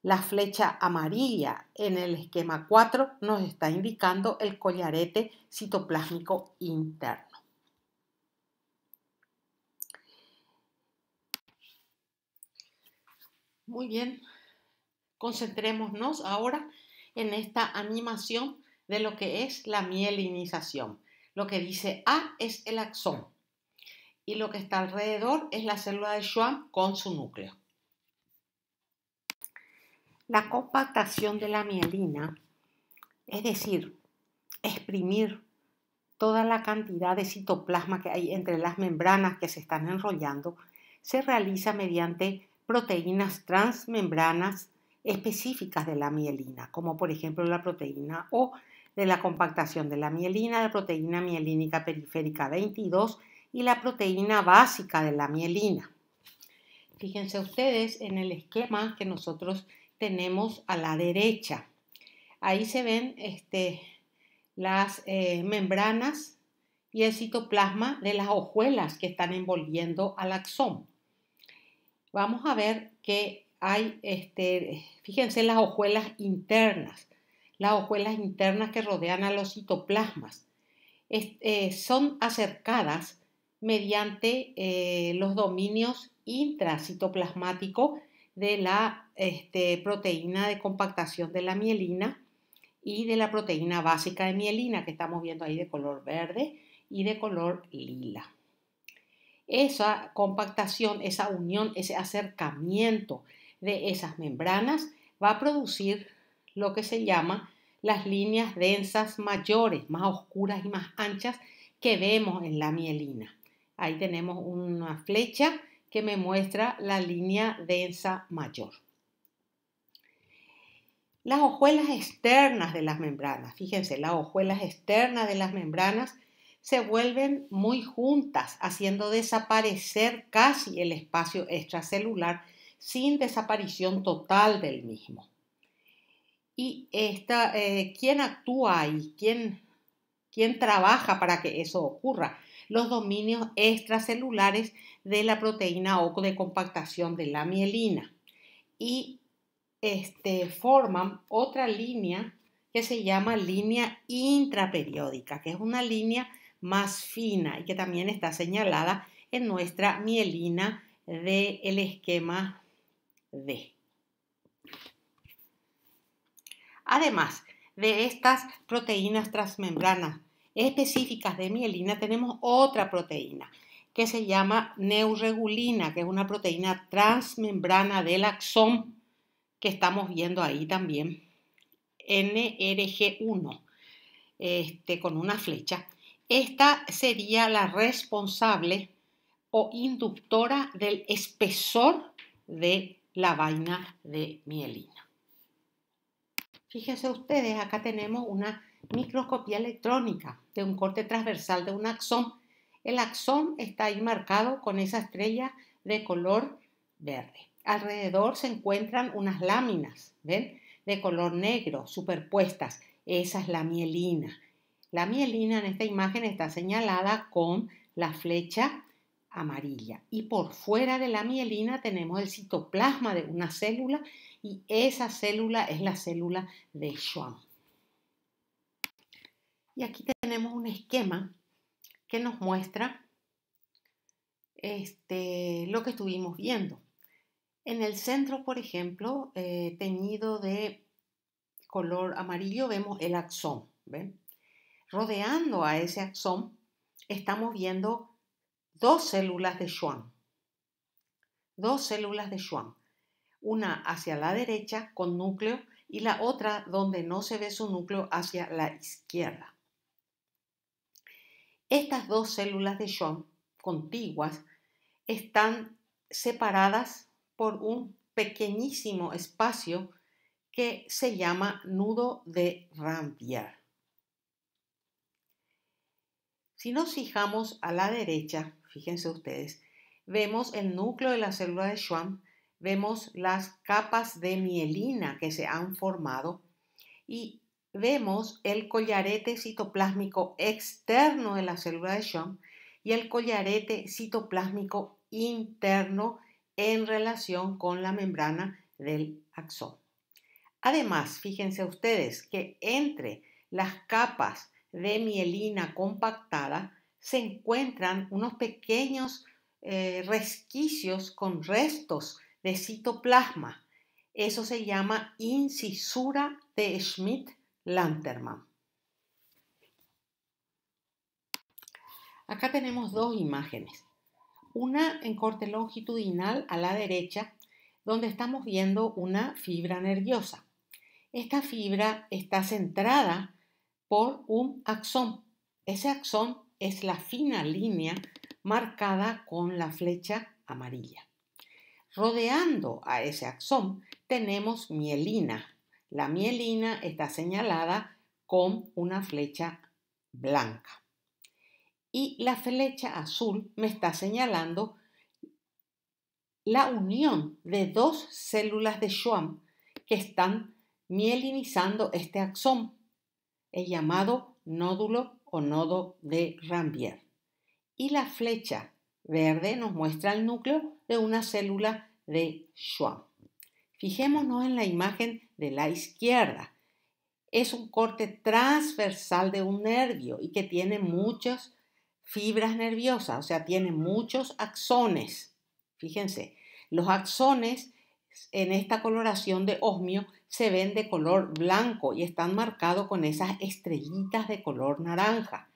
La flecha amarilla en el esquema 4 nos está indicando el collarete citoplásmico interno. Muy bien, concentrémonos ahora en esta animación de lo que es la mielinización. Lo que dice A es el axón y lo que está alrededor es la célula de Schwann con su núcleo. La compactación de la mielina, es decir, exprimir toda la cantidad de citoplasma que hay entre las membranas que se están enrollando, se realiza mediante proteínas transmembranas específicas de la mielina, como por ejemplo la proteína O de la compactación de la mielina, la proteína mielínica periférica 22 y la proteína básica de la mielina. Fíjense ustedes en el esquema que nosotros tenemos a la derecha. Ahí se ven las membranas y el citoplasma de las hojuelas que están envolviendo al axón. Vamos a ver que hay, fíjense las hojuelas internas que rodean a los citoplasmas. Son acercadas mediante los dominios intracitoplasmáticos de la proteína de compactación de la mielina y de la proteína básica de mielina que estamos viendo ahí de color verde y de color lila. Esa compactación, esa unión, ese acercamiento de esas membranas va a producir lo que se llama las líneas densas mayores, más oscuras y más anchas que vemos en la mielina. Ahí tenemos una flecha que me muestra la línea densa mayor. Las hojuelas externas de las membranas, fíjense, las hojuelas externas de las membranas se vuelven muy juntas, haciendo desaparecer casi el espacio extracelular sin desaparición total del mismo. Y ¿quién actúa ahí? ¿Quién trabaja para que eso ocurra? Los dominios extracelulares de la proteína O de compactación de la mielina. Y forman otra línea que se llama línea intraperiódica, que es una línea más fina y que también está señalada en nuestra mielina del esquema D. Además de estas proteínas transmembranas específicas de mielina, tenemos otra proteína que se llama neuregulina, que es una proteína transmembrana del axón que estamos viendo ahí también, NRG1, con una flecha. Esta sería la responsable o inductora del espesor de la vaina de mielina. Fíjense ustedes, acá tenemos una microscopía electrónica de un corte transversal de un axón. El axón está ahí marcado con esa estrella de color verde. Alrededor se encuentran unas láminas, ¿ven? De color negro, superpuestas. Esa es la mielina. La mielina en esta imagen está señalada con la flecha amarilla. Y por fuera de la mielina tenemos el citoplasma de una célula y esa célula es la célula de Schwann. Y aquí tenemos un esquema que nos muestra lo que estuvimos viendo. En el centro, por ejemplo, teñido de color amarillo, vemos el axón. ¿Ven? Rodeando a ese axón estamos viendo dos células de Schwann. Dos células de Schwann. Una hacia la derecha con núcleo y la otra donde no se ve su núcleo hacia la izquierda. Estas dos células de Schwann contiguas están separadas por un pequeñísimo espacio que se llama nudo de Ranvier. Si nos fijamos a la derecha, fíjense ustedes, vemos el núcleo de la célula de Schwann, vemos las capas de mielina que se han formado y vemos el collarete citoplásmico externo de la célula de Schwann y el collarete citoplásmico interno en relación con la membrana del axón. Además, fíjense ustedes que entre las capas de mielina compactada se encuentran unos pequeños resquicios con restos de citoplasma. Eso se llama incisura de Schmidt-Lantermann. Acá tenemos dos imágenes. Una en corte longitudinal a la derecha, donde estamos viendo una fibra nerviosa. Esta fibra está centrada por un axón. Ese axón es la fina línea marcada con la flecha amarilla. Rodeando a ese axón tenemos mielina. La mielina está señalada con una flecha blanca. Y la flecha azul me está señalando la unión de dos células de Schwann que están mielinizando este axón, el llamado nódulo o nodo de Ranvier. Y la flecha verde nos muestra el núcleo de una célula de Schwann. Fijémonos en la imagen de la izquierda. Es un corte transversal de un nervio y que tiene muchas fibras nerviosas, o sea, tiene muchos axones. Fíjense, los axones en esta coloración de osmio se ven de color blanco y están marcados con esas estrellitas de color naranja.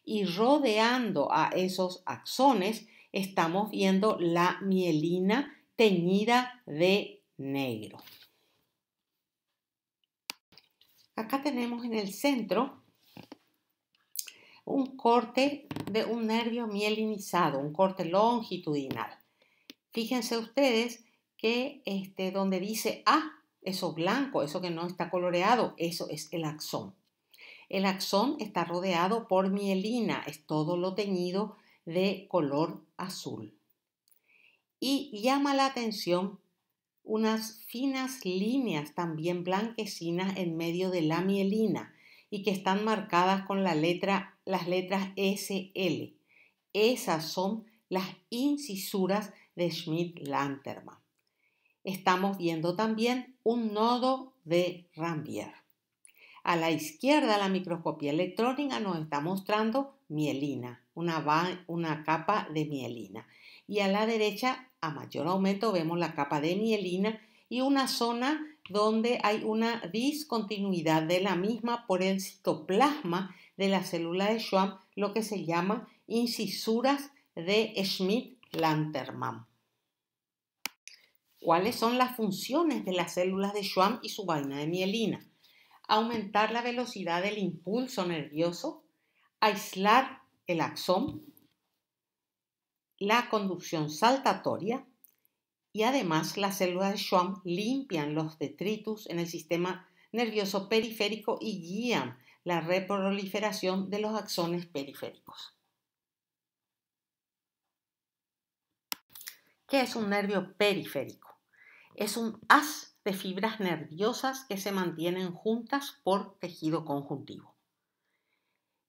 Y rodeando a esos axones estamos viendo la mielina teñida de negro. Acá tenemos en el centro un corte de un nervio mielinizado, un corte longitudinal. Fíjense ustedes que donde dice A, eso blanco, eso que no está coloreado, eso es el axón. El axón está rodeado por mielina, es todo lo teñido de color azul. Y llama la atención unas finas líneas también blanquecinas en medio de la mielina y que están marcadas con las letras SL. Esas son las incisuras de Schmidt-Lantermann. Estamos viendo también un nodo de Ranvier. A la izquierda la microscopía electrónica nos está mostrando mielina, una capa de mielina. Y a la derecha, a mayor aumento, vemos la capa de mielina y una zona donde hay una discontinuidad de la misma por el citoplasma de la célula de Schwann, lo que se llama incisuras de Schmidt-Lantermann. ¿Cuáles son las funciones de las células de Schwann y su vaina de mielina? Aumentar la velocidad del impulso nervioso, aislar el axón, la conducción saltatoria y además las células de Schwann limpian los detritus en el sistema nervioso periférico y guían la reproliferación de los axones periféricos. ¿Qué es un nervio periférico? Es un haz de fibras nerviosas que se mantienen juntas por tejido conjuntivo.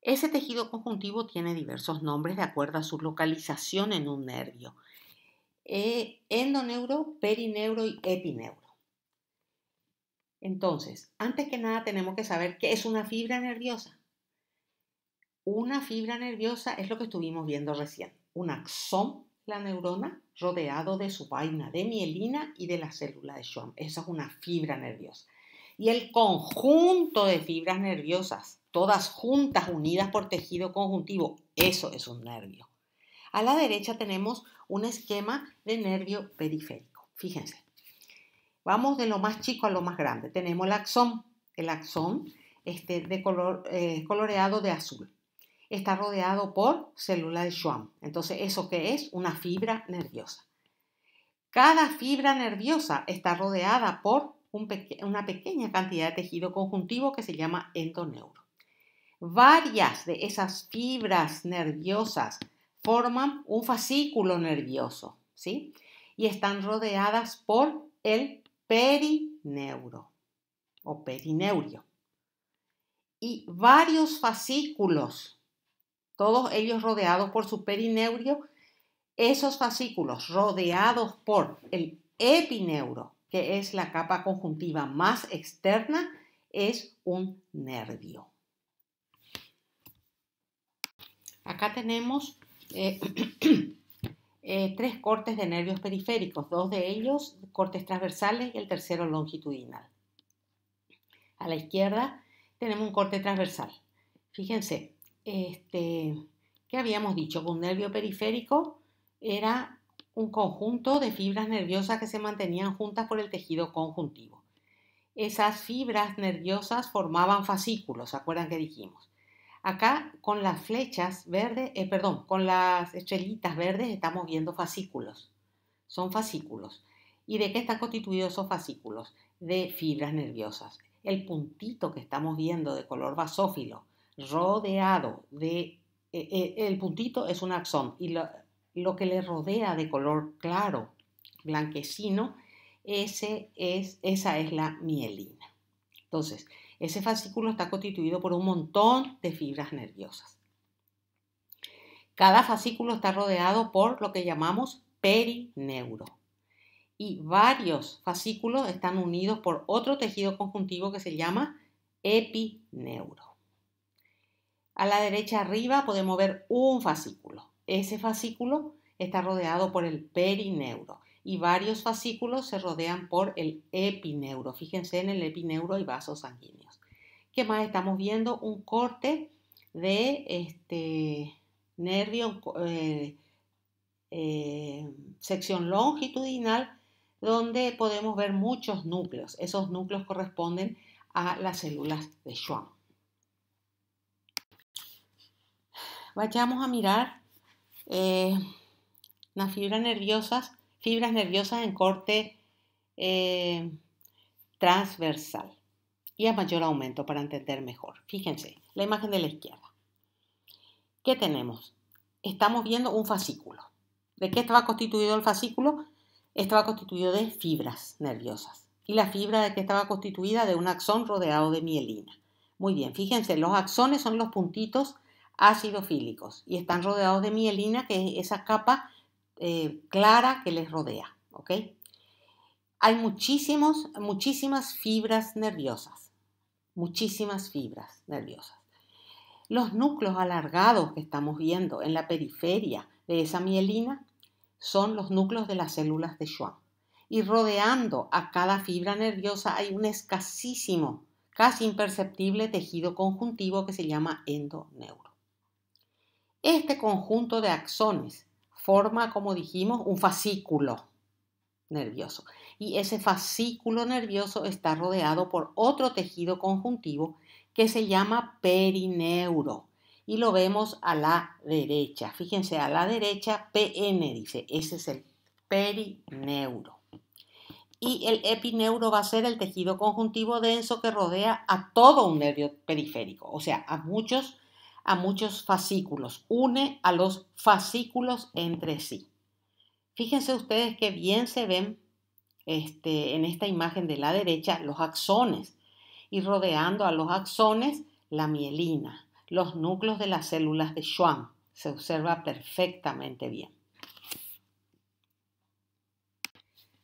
Ese tejido conjuntivo tiene diversos nombres de acuerdo a su localización en un nervio. Endoneuro, perineuro y epineuro. Entonces, antes que nada tenemos que saber qué es una fibra nerviosa. Una fibra nerviosa es lo que estuvimos viendo recién. Un axón, la neurona, rodeado de su vaina de mielina y de la célula de Schwann. Esa es una fibra nerviosa. Y el conjunto de fibras nerviosas, todas juntas, unidas por tejido conjuntivo, eso es un nervio. A la derecha tenemos un esquema de nervio periférico. Fíjense. Vamos de lo más chico a lo más grande. Tenemos el axón. El axón de color coloreado de azul. Está rodeado por célula de Schwann. Entonces, ¿eso qué es? Una fibra nerviosa. Cada fibra nerviosa está rodeada por una pequeña cantidad de tejido conjuntivo que se llama endoneuro. Varias de esas fibras nerviosas forman un fascículo nervioso, ¿sí? Y están rodeadas por el perineuro o perineurio. Y varios fascículos, todos ellos rodeados por su perineurio, esos fascículos rodeados por el epineuro, que es la capa conjuntiva más externa, es un nervio. Acá tenemos tres cortes de nervios periféricos, dos de ellos cortes transversales y el tercero longitudinal. A la izquierda tenemos un corte transversal. Fíjense, ¿qué habíamos dicho? Que un nervio periférico era un conjunto de fibras nerviosas que se mantenían juntas por el tejido conjuntivo. Esas fibras nerviosas formaban fascículos, ¿se acuerdan que dijimos? Acá con las flechas verdes, con las estrellitas verdes estamos viendo fascículos. Son fascículos. ¿Y de qué están constituidos esos fascículos? De fibras nerviosas. El puntito que estamos viendo de color basófilo, rodeado de... el puntito es un axón y lo que le rodea de color claro, blanquecino, esa es la mielina. Entonces, ese fascículo está constituido por un montón de fibras nerviosas. Cada fascículo está rodeado por lo que llamamos perineuro. Y varios fascículos están unidos por otro tejido conjuntivo que se llama epineuro. A la derecha arriba podemos ver un fascículo. Ese fascículo está rodeado por el perineuro y varios fascículos se rodean por el epineuro. Fíjense, en el epineuro hay vasos sanguíneos. ¿Qué más estamos viendo? Un corte de nervio, sección longitudinal, donde podemos ver muchos núcleos. Esos núcleos corresponden a las células de Schwann. Vayamos a mirar las fibras nerviosas en corte transversal y a mayor aumento para entender mejor. Fíjense, la imagen de la izquierda. ¿Qué tenemos? Estamos viendo un fascículo. ¿De qué estaba constituido el fascículo? Estaba constituido de fibras nerviosas. ¿Y la fibra de qué estaba constituida? De un axón rodeado de mielina. Muy bien, fíjense, los axones son los puntitos acidofílicos y están rodeados de mielina, que es esa capa clara que les rodea. ¿Ok? Hay muchísimas fibras nerviosas. Muchísimas fibras nerviosas. Los núcleos alargados que estamos viendo en la periferia de esa mielina son los núcleos de las células de Schwann. Y rodeando a cada fibra nerviosa hay un escasísimo, casi imperceptible tejido conjuntivo que se llama endoneuro. Este conjunto de axones forma, como dijimos, un fascículo nervioso. Y ese fascículo nervioso está rodeado por otro tejido conjuntivo que se llama perineuro. Y lo vemos a la derecha. Fíjense, a la derecha, PN dice, ese es el perineuro. Y el epineuro va a ser el tejido conjuntivo denso que rodea a todo un nervio periférico, o sea, a muchos fascículos, une a los fascículos entre sí. Fíjense ustedes que bien se ven en esta imagen de la derecha los axones y rodeando a los axones la mielina, los núcleos de las células de Schwann. Se observa perfectamente bien.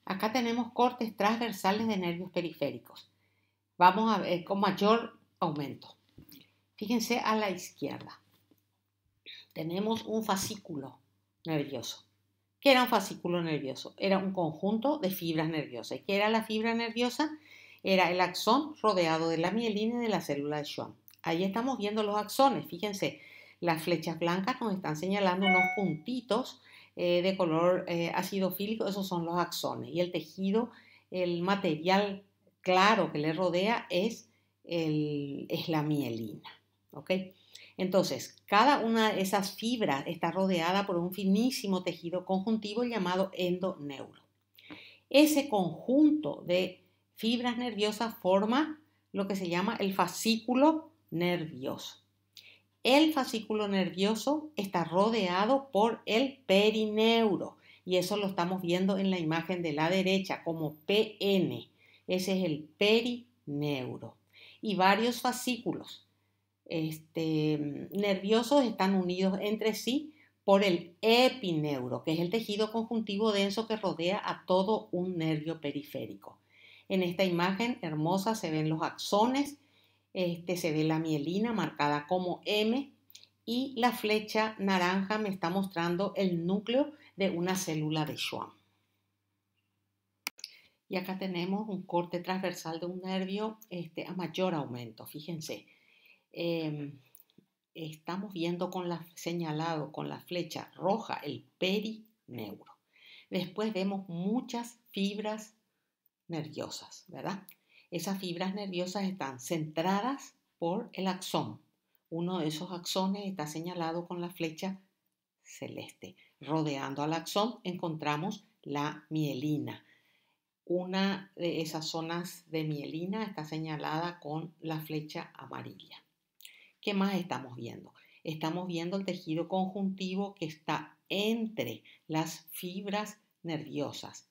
Acá tenemos cortes transversales de nervios periféricos. Vamos a ver con mayor aumento. Fíjense a la izquierda. Tenemos un fascículo nervioso. ¿Qué era un fascículo nervioso? Era un conjunto de fibras nerviosas. ¿Y qué era la fibra nerviosa? Era el axón rodeado de la mielina y de la célula de Schwann. Ahí estamos viendo los axones. Fíjense, las flechas blancas nos están señalando unos puntitos de color acidofílico. Esos son los axones. Y el tejido, el material claro que le rodea es la mielina. ¿Ok? Entonces, cada una de esas fibras está rodeada por un finísimo tejido conjuntivo llamado endoneuro. Ese conjunto de fibras nerviosas forma lo que se llama el fascículo nervioso. El fascículo nervioso está rodeado por el perineuro y eso lo estamos viendo en la imagen de la derecha como PN. Ese es el perineuro. Y varios fascículos nerviosos están unidos entre sí por el epineuro, que es el tejido conjuntivo denso que rodea a todo un nervio periférico. En esta imagen hermosa se ven los axones, se ve la mielina marcada como M y la flecha naranja me está mostrando el núcleo de una célula de Schwann. Y acá tenemos un corte transversal de un nervio a mayor aumento, fíjense. Estamos viendo señalado con la flecha roja el perineuro. Después vemos muchas fibras nerviosas, ¿verdad? Esas fibras nerviosas están centradas por el axón. Uno de esos axones está señalado con la flecha celeste. Rodeando al axón encontramos la mielina. Una de esas zonas de mielina está señalada con la flecha amarilla. ¿Qué más estamos viendo? Estamos viendo el tejido conjuntivo que está entre las fibras nerviosas.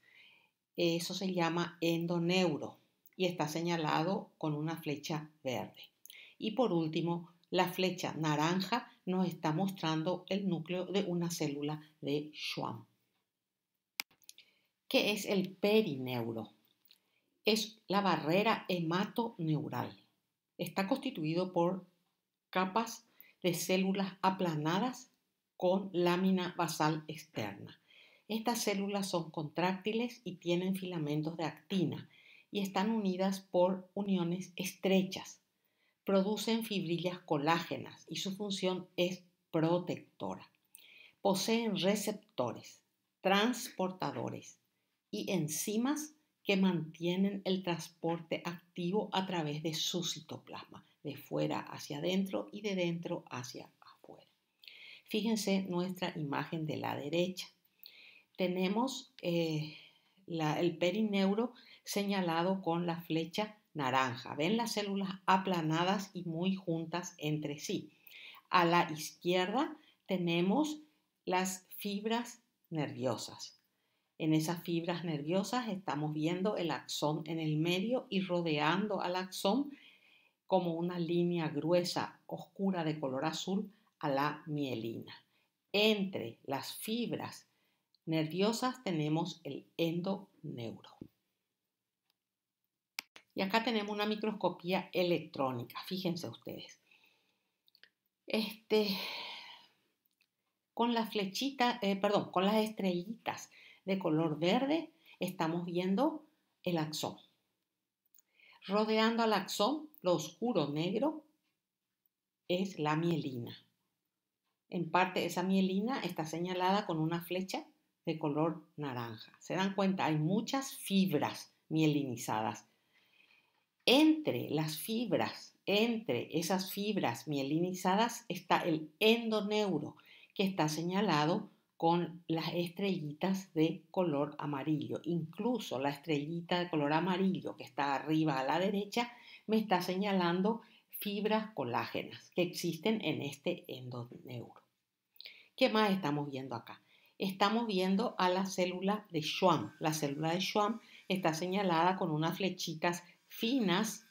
Eso se llama endoneuro y está señalado con una flecha verde. Y por último, la flecha naranja nos está mostrando el núcleo de una célula de Schwann. ¿Qué es el perineuro? Es la barrera hematoneural. Está constituido por capas de células aplanadas con lámina basal externa. Estas células son contráctiles y tienen filamentos de actina y están unidas por uniones estrechas. Producen fibrillas colágenas y su función es protectora. Poseen receptores, transportadores y enzimas que mantienen el transporte activo a través de su citoplasma, de fuera hacia adentro y de dentro hacia afuera. Fíjense nuestra imagen de la derecha. Tenemos el perineuro señalado con la flecha naranja. Ven las células aplanadas y muy juntas entre sí. A la izquierda tenemos las fibras nerviosas. En esas fibras nerviosas estamos viendo el axón en el medio y rodeando al axón como una línea gruesa oscura de color azul a la mielina. Entre las fibras nerviosas tenemos el endoneuro. Y acá tenemos una microscopía electrónica, fíjense ustedes. Con las estrellitas de color verde estamos viendo el axón. Rodeando al axón, lo oscuro negro es la mielina. En parte esa mielina está señalada con una flecha de color naranja. ¿Se dan cuenta? Hay muchas fibras mielinizadas. Entre esas fibras mielinizadas está el endoneuro, que está señalado con las estrellitas de color amarillo. Incluso la estrellita de color amarillo que está arriba a la derecha me está señalando fibras colágenas que existen en este endoneuro. ¿Qué más estamos viendo acá? Estamos viendo a la célula de Schwann. La célula de Schwann está señalada con unas flechitas finas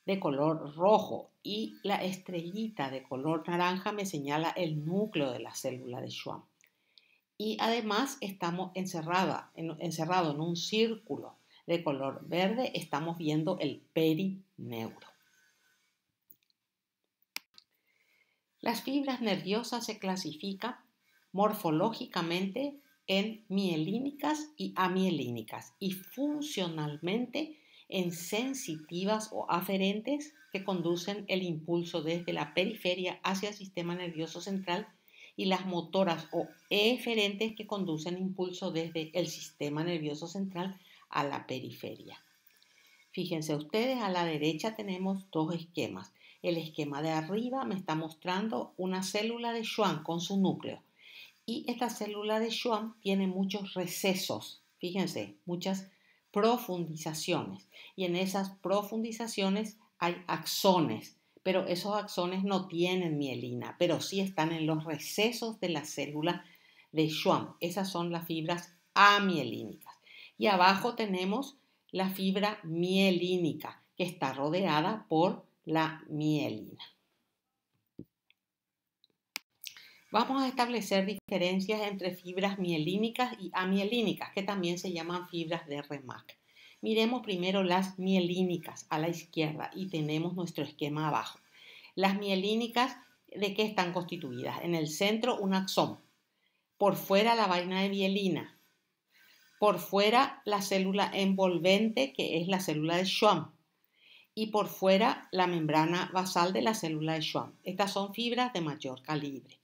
de color rojo y la estrellita de color naranja me señala el núcleo de la célula de Schwann. Y además estamos encerrado en un círculo de color verde, estamos viendo el perineuro. Las fibras nerviosas se clasifican morfológicamente en mielínicas y amielínicas y funcionalmente en sensitivas o aferentes que conducen el impulso desde la periferia hacia el sistema nervioso central y las motoras o eferentes que conducen impulso desde el sistema nervioso central a la periferia. Fíjense ustedes, a la derecha tenemos dos esquemas. El esquema de arriba me está mostrando una célula de Schwann con su núcleo. Y esta célula de Schwann tiene muchos recesos, fíjense, muchas profundizaciones. Y en esas profundizaciones hay axones, pero esos axones no tienen mielina, pero sí están en los recesos de la célula de Schwann. Esas son las fibras amielínicas. Y abajo tenemos la fibra mielínica, que está rodeada por la mielina. Vamos a establecer diferencias entre fibras mielínicas y amielínicas, que también se llaman fibras de REMAC. Miremos primero las mielínicas a la izquierda y tenemos nuestro esquema abajo. Las mielínicas, ¿de qué están constituidas? En el centro un axón, por fuera la vaina de mielina, por fuera la célula envolvente, que es la célula de Schwann, y por fuera la membrana basal de la célula de Schwann. Estas son fibras de mayor calibre.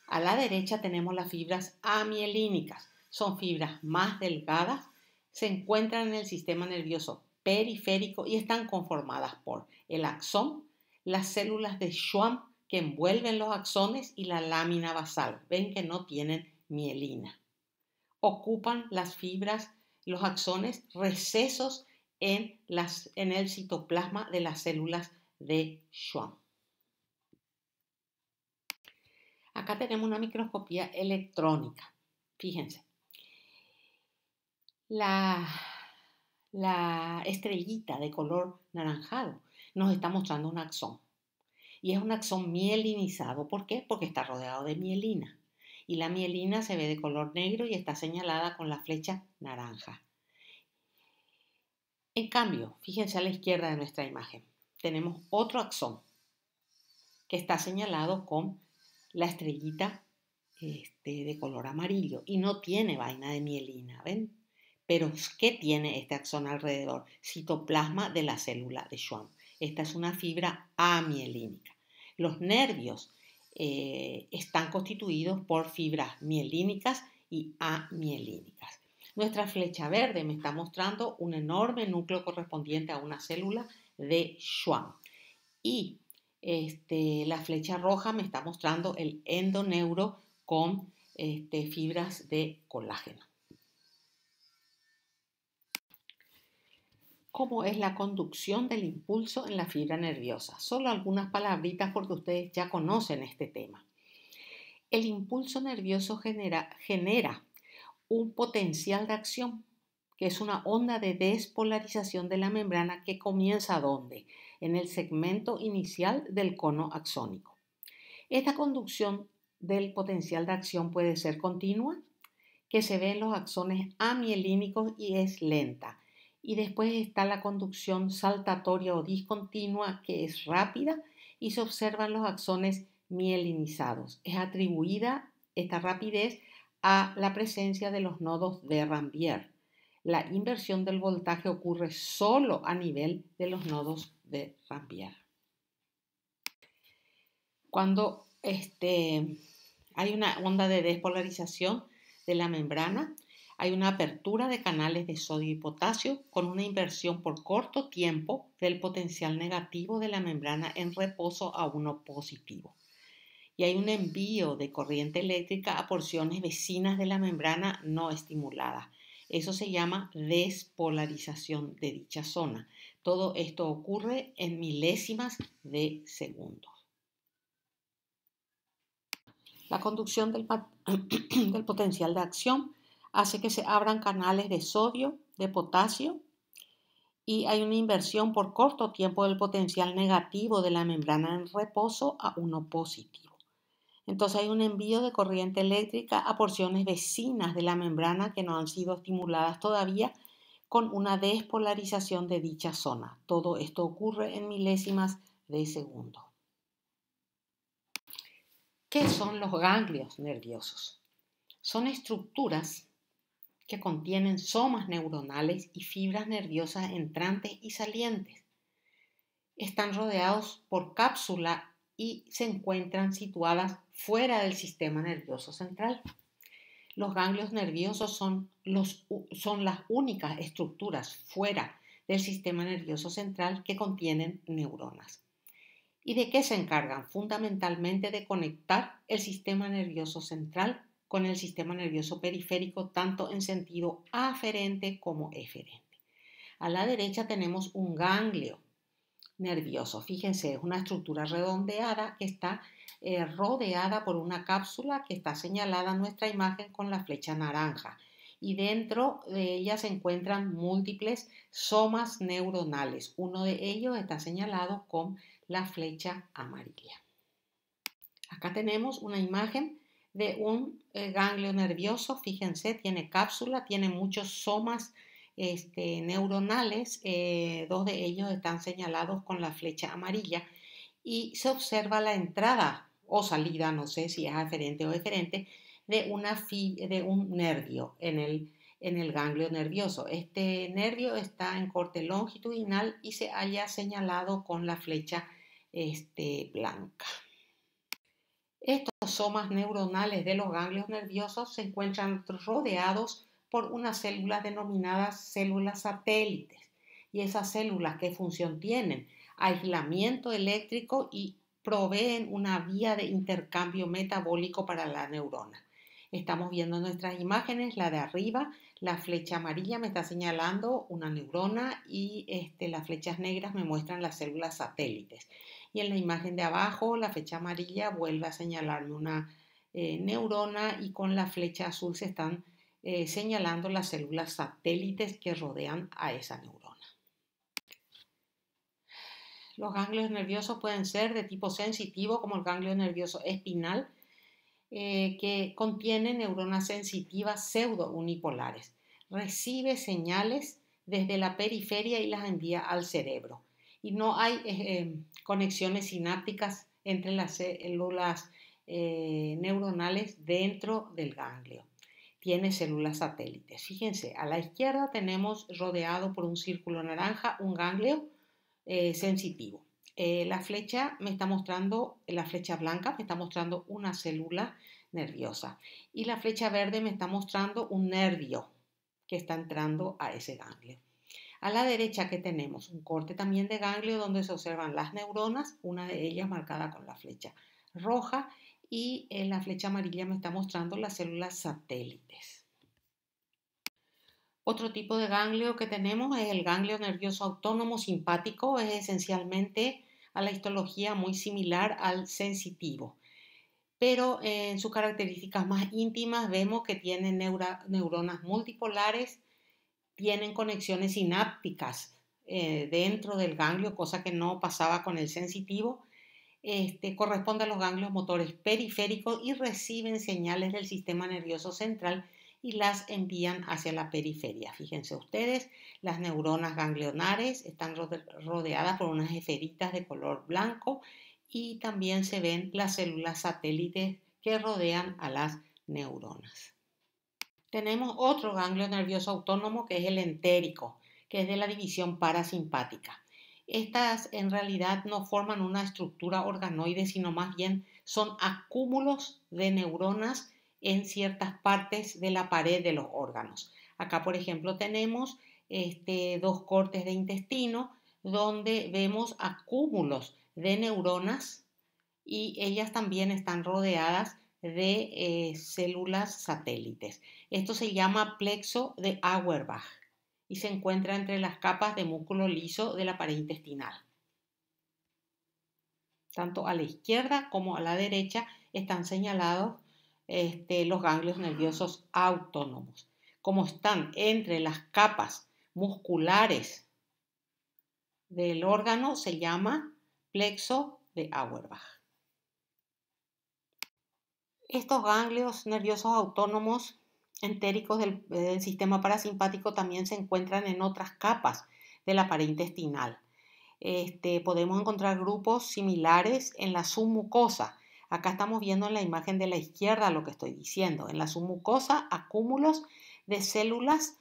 A la derecha tenemos las fibras amielínicas. Son fibras más delgadas, se encuentran en el sistema nervioso periférico y están conformadas por el axón, las células de Schwann que envuelven los axones y la lámina basal. Ven que no tienen mielina. Ocupan las fibras, los axones, recesos en el citoplasma de las células de Schwann. Acá tenemos una microscopía electrónica. Fíjense. La estrellita de color naranjado nos está mostrando un axón. Y es un axón mielinizado. ¿Por qué? Porque está rodeado de mielina. Y la mielina se ve de color negro y está señalada con la flecha naranja. En cambio, fíjense a la izquierda de nuestra imagen. Tenemos otro axón que está señalado con la estrellita de color amarillo y no tiene vaina de mielina, ¿ven? Pero ¿qué tiene este axón alrededor? Citoplasma de la célula de Schwann. Esta es una fibra amielínica. Los nervios están constituidos por fibras mielínicas y amielínicas. Nuestra flecha verde me está mostrando un enorme núcleo correspondiente a una célula de Schwann. Y la flecha roja me está mostrando el endoneuro con fibras de colágeno. ¿Cómo es la conducción del impulso en la fibra nerviosa? Solo algunas palabritas porque ustedes ya conocen este tema. El impulso nervioso genera un potencial de acción, que es una onda de despolarización de la membrana que comienza ¿dónde? En el segmento inicial del cono axónico. Esta conducción del potencial de acción puede ser continua, que se ve en los axones amielínicos y es lenta. Y después está la conducción saltatoria o discontinua, que es rápida y se observan los axones mielinizados. Es atribuida esta rapidez a la presencia de los nodos de Rambier. La inversión del voltaje ocurre solo a nivel de los nodos de Rambier. Cuando hay una onda de despolarización de la membrana, hay una apertura de canales de sodio y potasio con una inversión por corto tiempo del potencial negativo de la membrana en reposo a uno positivo. Y hay un envío de corriente eléctrica a porciones vecinas de la membrana no estimuladas. Eso se llama despolarización de dicha zona. Todo esto ocurre en milésimas de segundos. La conducción del potencial de acción hace que se abran canales de sodio, de potasio, y hay una inversión por corto tiempo del potencial negativo de la membrana en reposo a uno positivo. Entonces hay un envío de corriente eléctrica a porciones vecinas de la membrana que no han sido estimuladas todavía con una despolarización de dicha zona. Todo esto ocurre en milésimas de segundo. ¿Qué son los ganglios nerviosos? Son estructuras que contienen somas neuronales y fibras nerviosas entrantes y salientes. Están rodeados por cápsula y se encuentran situadas fuera del sistema nervioso central. Los ganglios nerviosos son las únicas estructuras fuera del sistema nervioso central que contienen neuronas. ¿Y de qué se encargan? Fundamentalmente de conectar el sistema nervioso central con el sistema nervioso periférico, tanto en sentido aferente como eferente. A la derecha tenemos un ganglio nervioso. Fíjense, es una estructura redondeada que está rodeada por una cápsula que está señalada en nuestra imagen con la flecha naranja. Y dentro de ella se encuentran múltiples somas neuronales. Uno de ellos está señalado con la flecha amarilla. Acá tenemos una imagen de un ganglio nervioso. Fíjense, tiene cápsula, tiene muchos somas neuronales. Dos de ellos están señalados con la flecha amarilla y se observa la entrada o salida, no sé si es aferente o eferente, de un nervio en el ganglio nervioso. Este nervio está en corte longitudinal y se halla señalado con la flecha blanca. Estos somas neuronales de los ganglios nerviosos se encuentran rodeados por unas células denominadas células satélites. Y esas células, ¿qué función tienen? Aislamiento eléctrico y proveen una vía de intercambio metabólico para la neurona. Estamos viendo nuestras imágenes, la de arriba, la flecha amarilla me está señalando una neurona y las flechas negras me muestran las células satélites. Y en la imagen de abajo, la flecha amarilla vuelve a señalarme una neurona y con la flecha azul se están señalando las células satélites que rodean a esa neurona. Los ganglios nerviosos pueden ser de tipo sensitivo, como el ganglio nervioso espinal, que contiene neuronas sensitivas pseudo-unipolares. Recibe señales desde la periferia y las envía al cerebro. Y no hay conexiones sinápticas entre las células neuronales dentro del ganglio. Tiene células satélites. Fíjense, a la izquierda tenemos rodeado por un círculo naranja un ganglio sensitivo. La flecha blanca me está mostrando una célula nerviosa y la flecha verde me está mostrando un nervio que está entrando a ese ganglio. A la derecha, ¿qué tenemos? Un corte también de ganglio donde se observan las neuronas, una de ellas marcada con la flecha roja y la flecha amarilla me está mostrando las células satélites. Otro tipo de ganglio que tenemos es el ganglio nervioso autónomo simpático. Es esencialmente a la histología muy similar al sensitivo, pero en sus características más íntimas vemos que tienen neuronas multipolares, tienen conexiones sinápticas dentro del ganglio, cosa que no pasaba con el sensitivo. Corresponde a los ganglios motores periféricos y reciben señales del sistema nervioso central y las envían hacia la periferia. Fíjense ustedes, las neuronas ganglionares están rodeadas por unas esferitas de color blanco y también se ven las células satélites que rodean a las neuronas. Tenemos otro ganglio nervioso autónomo que es el entérico, que es de la división parasimpática. Estas en realidad no forman una estructura organoide, sino más bien son acúmulos de neuronas en ciertas partes de la pared de los órganos. Acá, por ejemplo, tenemos dos cortes de intestino donde vemos acúmulos de neuronas y ellas también están rodeadas de células satélites. Esto se llama plexo de Auerbach y se encuentra entre las capas de músculo liso de la pared intestinal. Tanto a la izquierda como a la derecha están señalados los ganglios nerviosos autónomos. Como están entre las capas musculares del órgano, se llama plexo de Auerbach. Estos ganglios nerviosos autónomos entéricos del sistema parasimpático también se encuentran en otras capas de la pared intestinal. Podemos encontrar grupos similares en la submucosa. Acá estamos viendo en la imagen de la izquierda lo que estoy diciendo. En la submucosa, acúmulos de células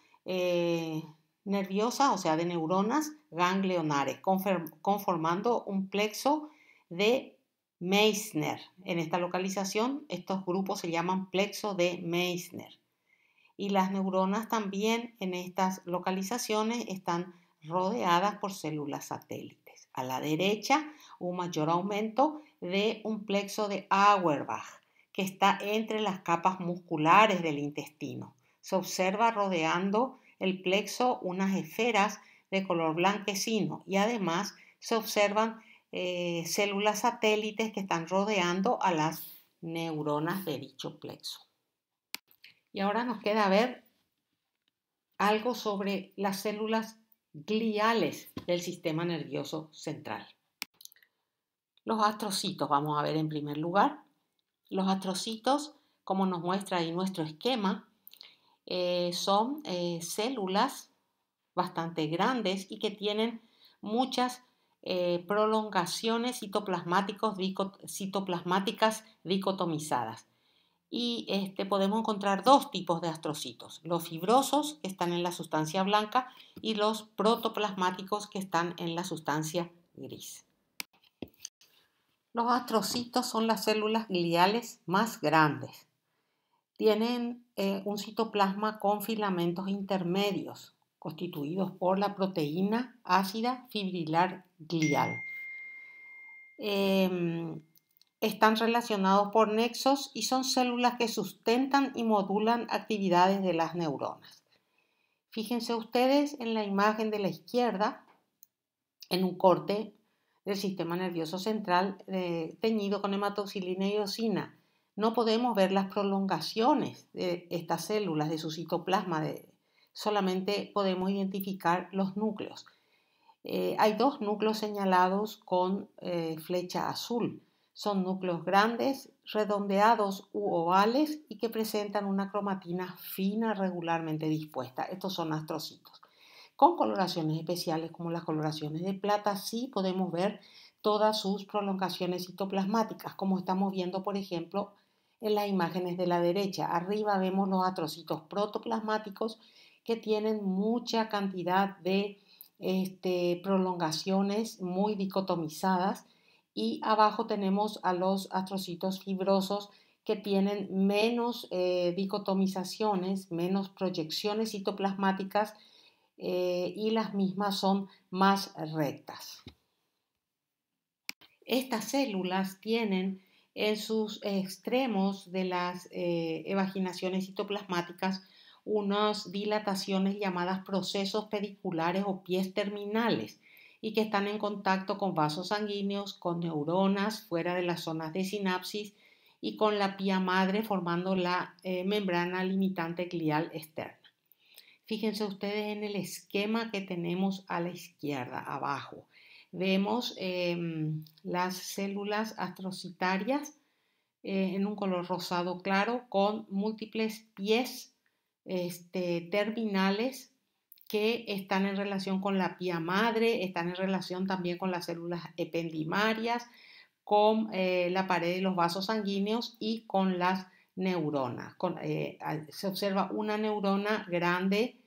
nerviosas, o sea, de neuronas ganglionares, conformando un plexo de Meissner. En esta localización, estos grupos se llaman plexo de Meissner. Y las neuronas también en estas localizaciones están rodeadas por células satélites. A la derecha, un mayor aumento de un plexo de Auerbach, que está entre las capas musculares del intestino. Se observa rodeando el plexo unas esferas de color blanquecino y además se observan células satélites que están rodeando a las neuronas de dicho plexo. Y ahora nos queda ver algo sobre las células gliales del sistema nervioso central. Los astrocitos vamos a ver en primer lugar. Los astrocitos, como nos muestra ahí nuestro esquema, son células bastante grandes y que tienen muchas prolongaciones citoplasmáticas dicotomizadas. Y podemos encontrar dos tipos de astrocitos, los fibrosos que están en la sustancia blanca y los protoplasmáticos que están en la sustancia gris. Los astrocitos son las células gliales más grandes. Tienen un citoplasma con filamentos intermedios constituidos por la proteína ácida fibrilar glial. Están relacionados por nexos y son células que sustentan y modulan actividades de las neuronas. Fíjense ustedes en la imagen de la izquierda, en un corte del sistema nervioso central teñido con hematoxilina y eosina. No podemos ver las prolongaciones de estas células, de su citoplasma, solamente podemos identificar los núcleos. Hay dos núcleos señalados con flecha azul. Son núcleos grandes, redondeados u ovales y que presentan una cromatina fina regularmente dispuesta. Estos son astrocitos. Con coloraciones especiales como las coloraciones de plata sí podemos ver todas sus prolongaciones citoplasmáticas, como estamos viendo por ejemplo en las imágenes de la derecha. Arriba vemos los astrocitos protoplasmáticos que tienen mucha cantidad de prolongaciones muy dicotomizadas y abajo tenemos a los astrocitos fibrosos que tienen menos dicotomizaciones, menos proyecciones citoplasmáticas y las mismas son más rectas. Estas células tienen en sus extremos de las evaginaciones citoplasmáticas unas dilataciones llamadas procesos pediculares o pies terminales y que están en contacto con vasos sanguíneos, con neuronas fuera de las zonas de sinapsis y con la pía madre formando la membrana limitante glial externa. Fíjense ustedes en el esquema que tenemos a la izquierda, abajo. Vemos las células astrocitarias en un color rosado claro con múltiples pies terminales que están en relación con la pía madre, están en relación también con las células ependimarias, con la pared de los vasos sanguíneos y con las neuronas. Se observa una neurona grande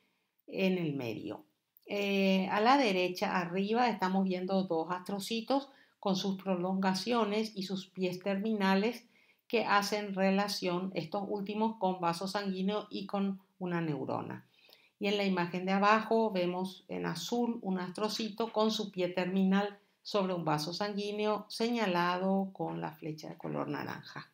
en el medio. A la derecha, arriba, estamos viendo dos astrocitos con sus prolongaciones y sus pies terminales que hacen relación, estos últimos, con vaso sanguíneo y con una neurona. Y en la imagen de abajo vemos en azul un astrocito con su pie terminal sobre un vaso sanguíneo señalado con la flecha de color naranja.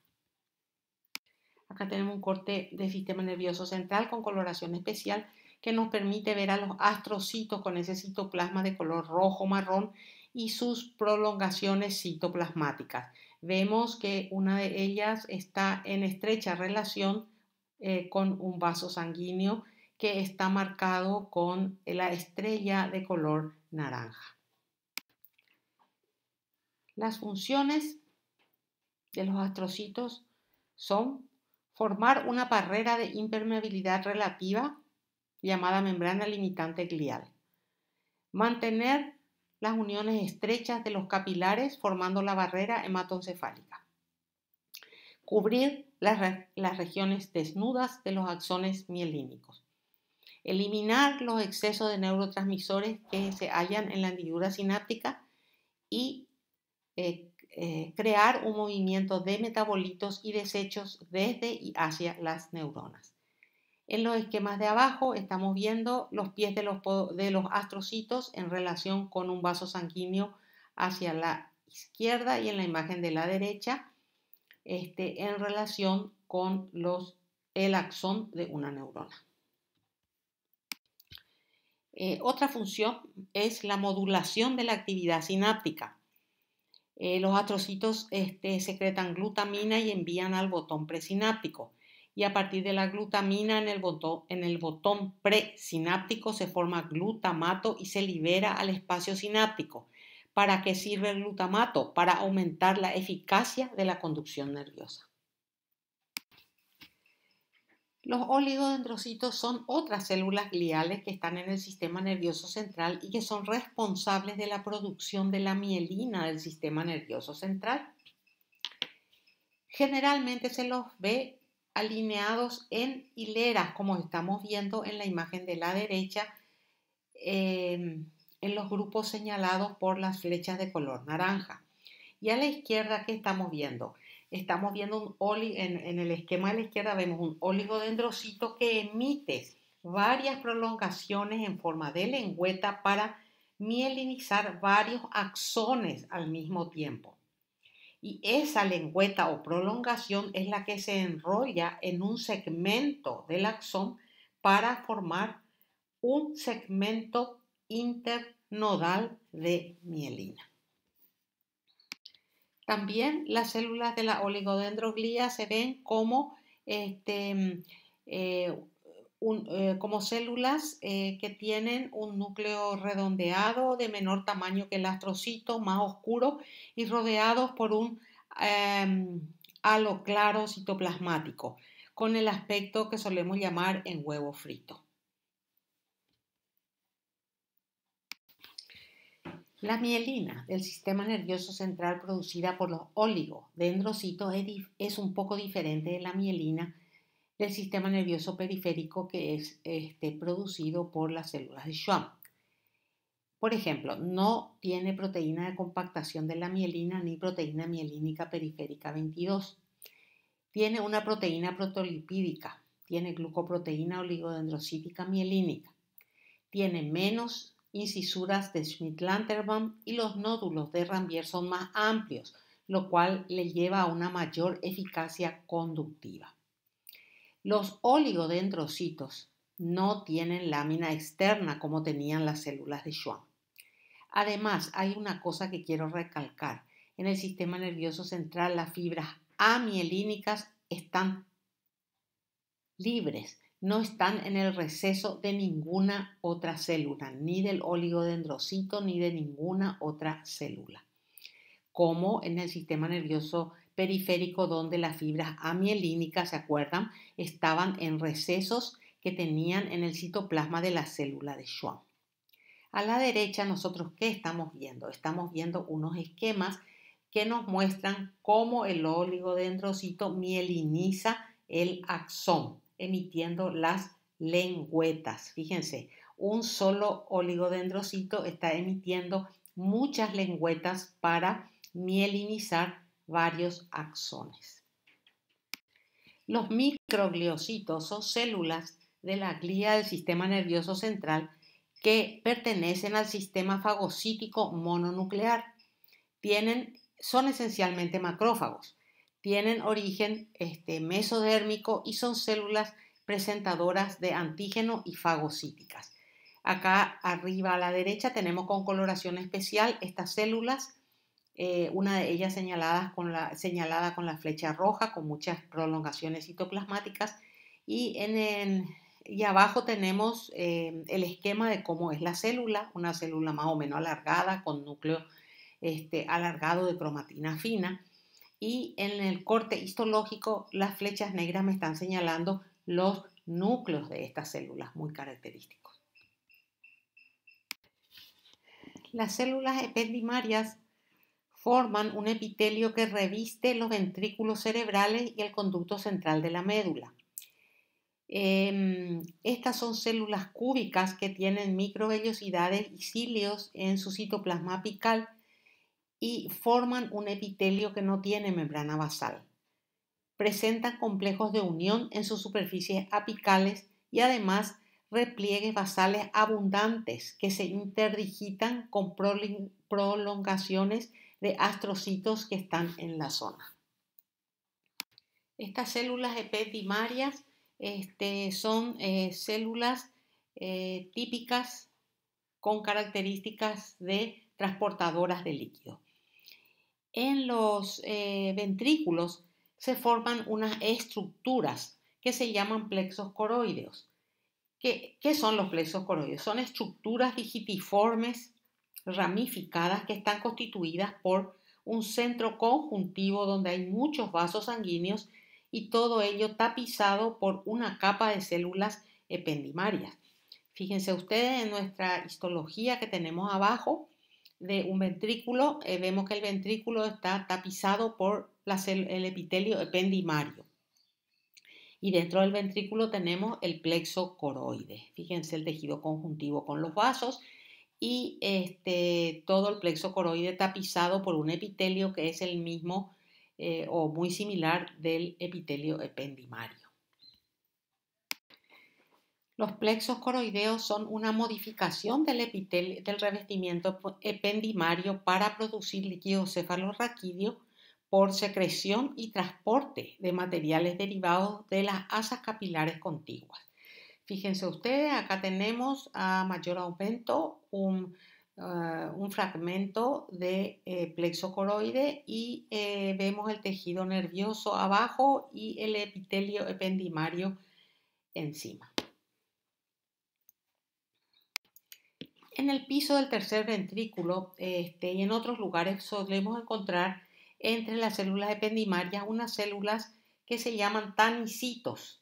Acá tenemos un corte del sistema nervioso central con coloración especial que nos permite ver a los astrocitos con ese citoplasma de color rojo marrón y sus prolongaciones citoplasmáticas. Vemos que una de ellas está en estrecha relación con un vaso sanguíneo que está marcado con la estrella de color naranja. Las funciones de los astrocitos son formar una barrera de impermeabilidad relativa llamada membrana limitante glial, mantener las uniones estrechas de los capilares formando la barrera hematoencefálica, cubrir las regiones desnudas de los axones mielínicos, eliminar los excesos de neurotransmisores que se hallan en la hendidura sináptica y crear un movimiento de metabolitos y desechos desde y hacia las neuronas. En los esquemas de abajo estamos viendo los pies de los astrocitos en relación con un vaso sanguíneo hacia la izquierda y en la imagen de la derecha en relación con el axón de una neurona. Otra función es la modulación de la actividad sináptica. Los astrocitos secretan glutamina y envían al botón presináptico. Y a partir de la glutamina en el botón presináptico se forma glutamato y se libera al espacio sináptico. ¿Para qué sirve el glutamato? Para aumentar la eficacia de la conducción nerviosa. Los oligodendrocitos son otras células gliales que están en el sistema nervioso central y que son responsables de la producción de la mielina del sistema nervioso central. Generalmente se los ve alineados en hileras, como estamos viendo en la imagen de la derecha, en los grupos señalados por las flechas de color naranja. Y a la izquierda, ¿qué estamos viendo? Estamos viendo en el esquema de la izquierda vemos un oligodendrocito que emite varias prolongaciones en forma de lengüeta para mielinizar varios axones al mismo tiempo. Y esa lengüeta o prolongación es la que se enrolla en un segmento del axón para formar un segmento internodal de mielina. También las células de la oligodendroglía se ven como, como células que tienen un núcleo redondeado de menor tamaño que el astrocito, más oscuro y rodeados por un halo claro citoplasmático, con el aspecto que solemos llamar en huevo frito. La mielina del sistema nervioso central producida por los oligodendrocitos es un poco diferente de la mielina del sistema nervioso periférico que es producido por las células de Schwann. Por ejemplo, no tiene proteína de compactación de la mielina ni proteína mielínica periférica 22. Tiene una proteína protolipídica, tiene glucoproteína oligodendrocítica mielínica, tiene menos incisuras de Schmidt-Lanterbaum y los nódulos de Ranvier son más amplios, lo cual le lleva a una mayor eficacia conductiva. Los oligodendrocitos no tienen lámina externa como tenían las células de Schwann. Además, hay una cosa que quiero recalcar. En el sistema nervioso central, las fibras amielínicas están libres. No están en el receso de ninguna otra célula, ni del oligodendrocito ni de ninguna otra célula, como en el sistema nervioso periférico donde las fibras amielínicas, ¿se acuerdan?, estaban en recesos que tenían en el citoplasma de la célula de Schwann. A la derecha, nosotros, ¿qué estamos viendo? Estamos viendo unos esquemas que nos muestran cómo el oligodendrocito mieliniza el axón, emitiendo las lengüetas. Fíjense, un solo oligodendrocito está emitiendo muchas lengüetas para mielinizar varios axones. Los microgliocitos son células de la glía del sistema nervioso central que pertenecen al sistema fagocítico mononuclear. Son esencialmente macrófagos. Tienen origen mesodérmico y son células presentadoras de antígeno y fagocíticas. Acá arriba a la derecha tenemos con coloración especial estas células, una de ellas señalada con la flecha roja con muchas prolongaciones citoplasmáticas y abajo tenemos el esquema de cómo es la célula, una célula más o menos alargada con núcleo alargado de cromatina fina. Y en el corte histológico las flechas negras me están señalando los núcleos de estas células muy característicos. Las células ependimarias forman un epitelio que reviste los ventrículos cerebrales y el conducto central de la médula. Estas son células cúbicas que tienen microvellosidades y cilios en su citoplasma apical y forman un epitelio que no tiene membrana basal. Presentan complejos de unión en sus superficies apicales y además repliegues basales abundantes que se interdigitan con prolongaciones de astrocitos que están en la zona. Estas células ependimarias son células típicas con características de transportadoras de líquido. En los ventrículos se forman unas estructuras que se llaman plexos coroideos. ¿Qué son los plexos coroideos? Son estructuras digitiformes ramificadas que están constituidas por un centro conjuntivo donde hay muchos vasos sanguíneos y todo ello tapizado por una capa de células ependimarias. Fíjense ustedes en nuestra histología que tenemos abajo de un ventrículo, vemos que el ventrículo está tapizado por el epitelio ependimario. Y dentro del ventrículo tenemos el plexo coroide. Fíjense el tejido conjuntivo con los vasos y todo el plexo coroide tapizado por un epitelio que es el mismo o muy similar del epitelio ependimario. Los plexos coroideos son una modificación del revestimiento ependimario para producir líquido cefalorraquídeo por secreción y transporte de materiales derivados de las asas capilares contiguas. Fíjense ustedes, acá tenemos a mayor aumento un fragmento de plexo coroide y vemos el tejido nervioso abajo y el epitelio ependimario encima. En el piso del tercer ventrículo y en otros lugares solemos encontrar entre las células ependimarias unas células que se llaman tanicitos,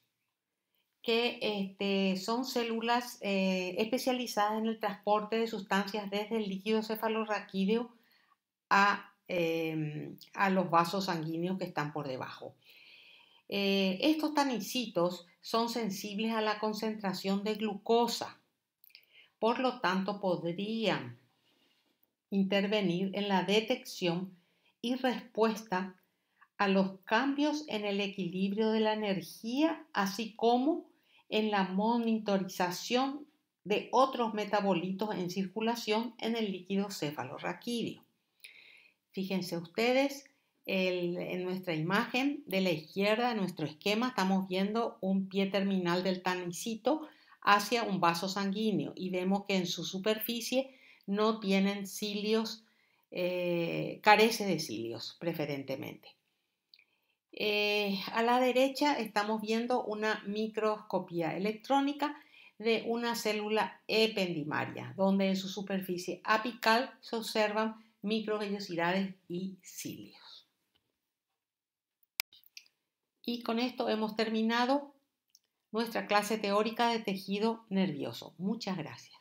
que son células especializadas en el transporte de sustancias desde el líquido cefalorraquídeo a los vasos sanguíneos que están por debajo. Estos tanicitos son sensibles a la concentración de glucosa. Por lo tanto, podrían intervenir en la detección y respuesta a los cambios en el equilibrio de la energía, así como en la monitorización de otros metabolitos en circulación en el líquido cefalorraquídeo. Fíjense ustedes, en nuestra imagen de la izquierda, en nuestro esquema, estamos viendo un pie terminal del tanicito hacia un vaso sanguíneo y vemos que en su superficie no tienen cilios, carece de cilios preferentemente. A la derecha estamos viendo una microscopía electrónica de una célula ependimaria, donde en su superficie apical se observan microvellosidades y cilios. Y con esto hemos terminado nuestra clase teórica de tejido nervioso. Muchas gracias.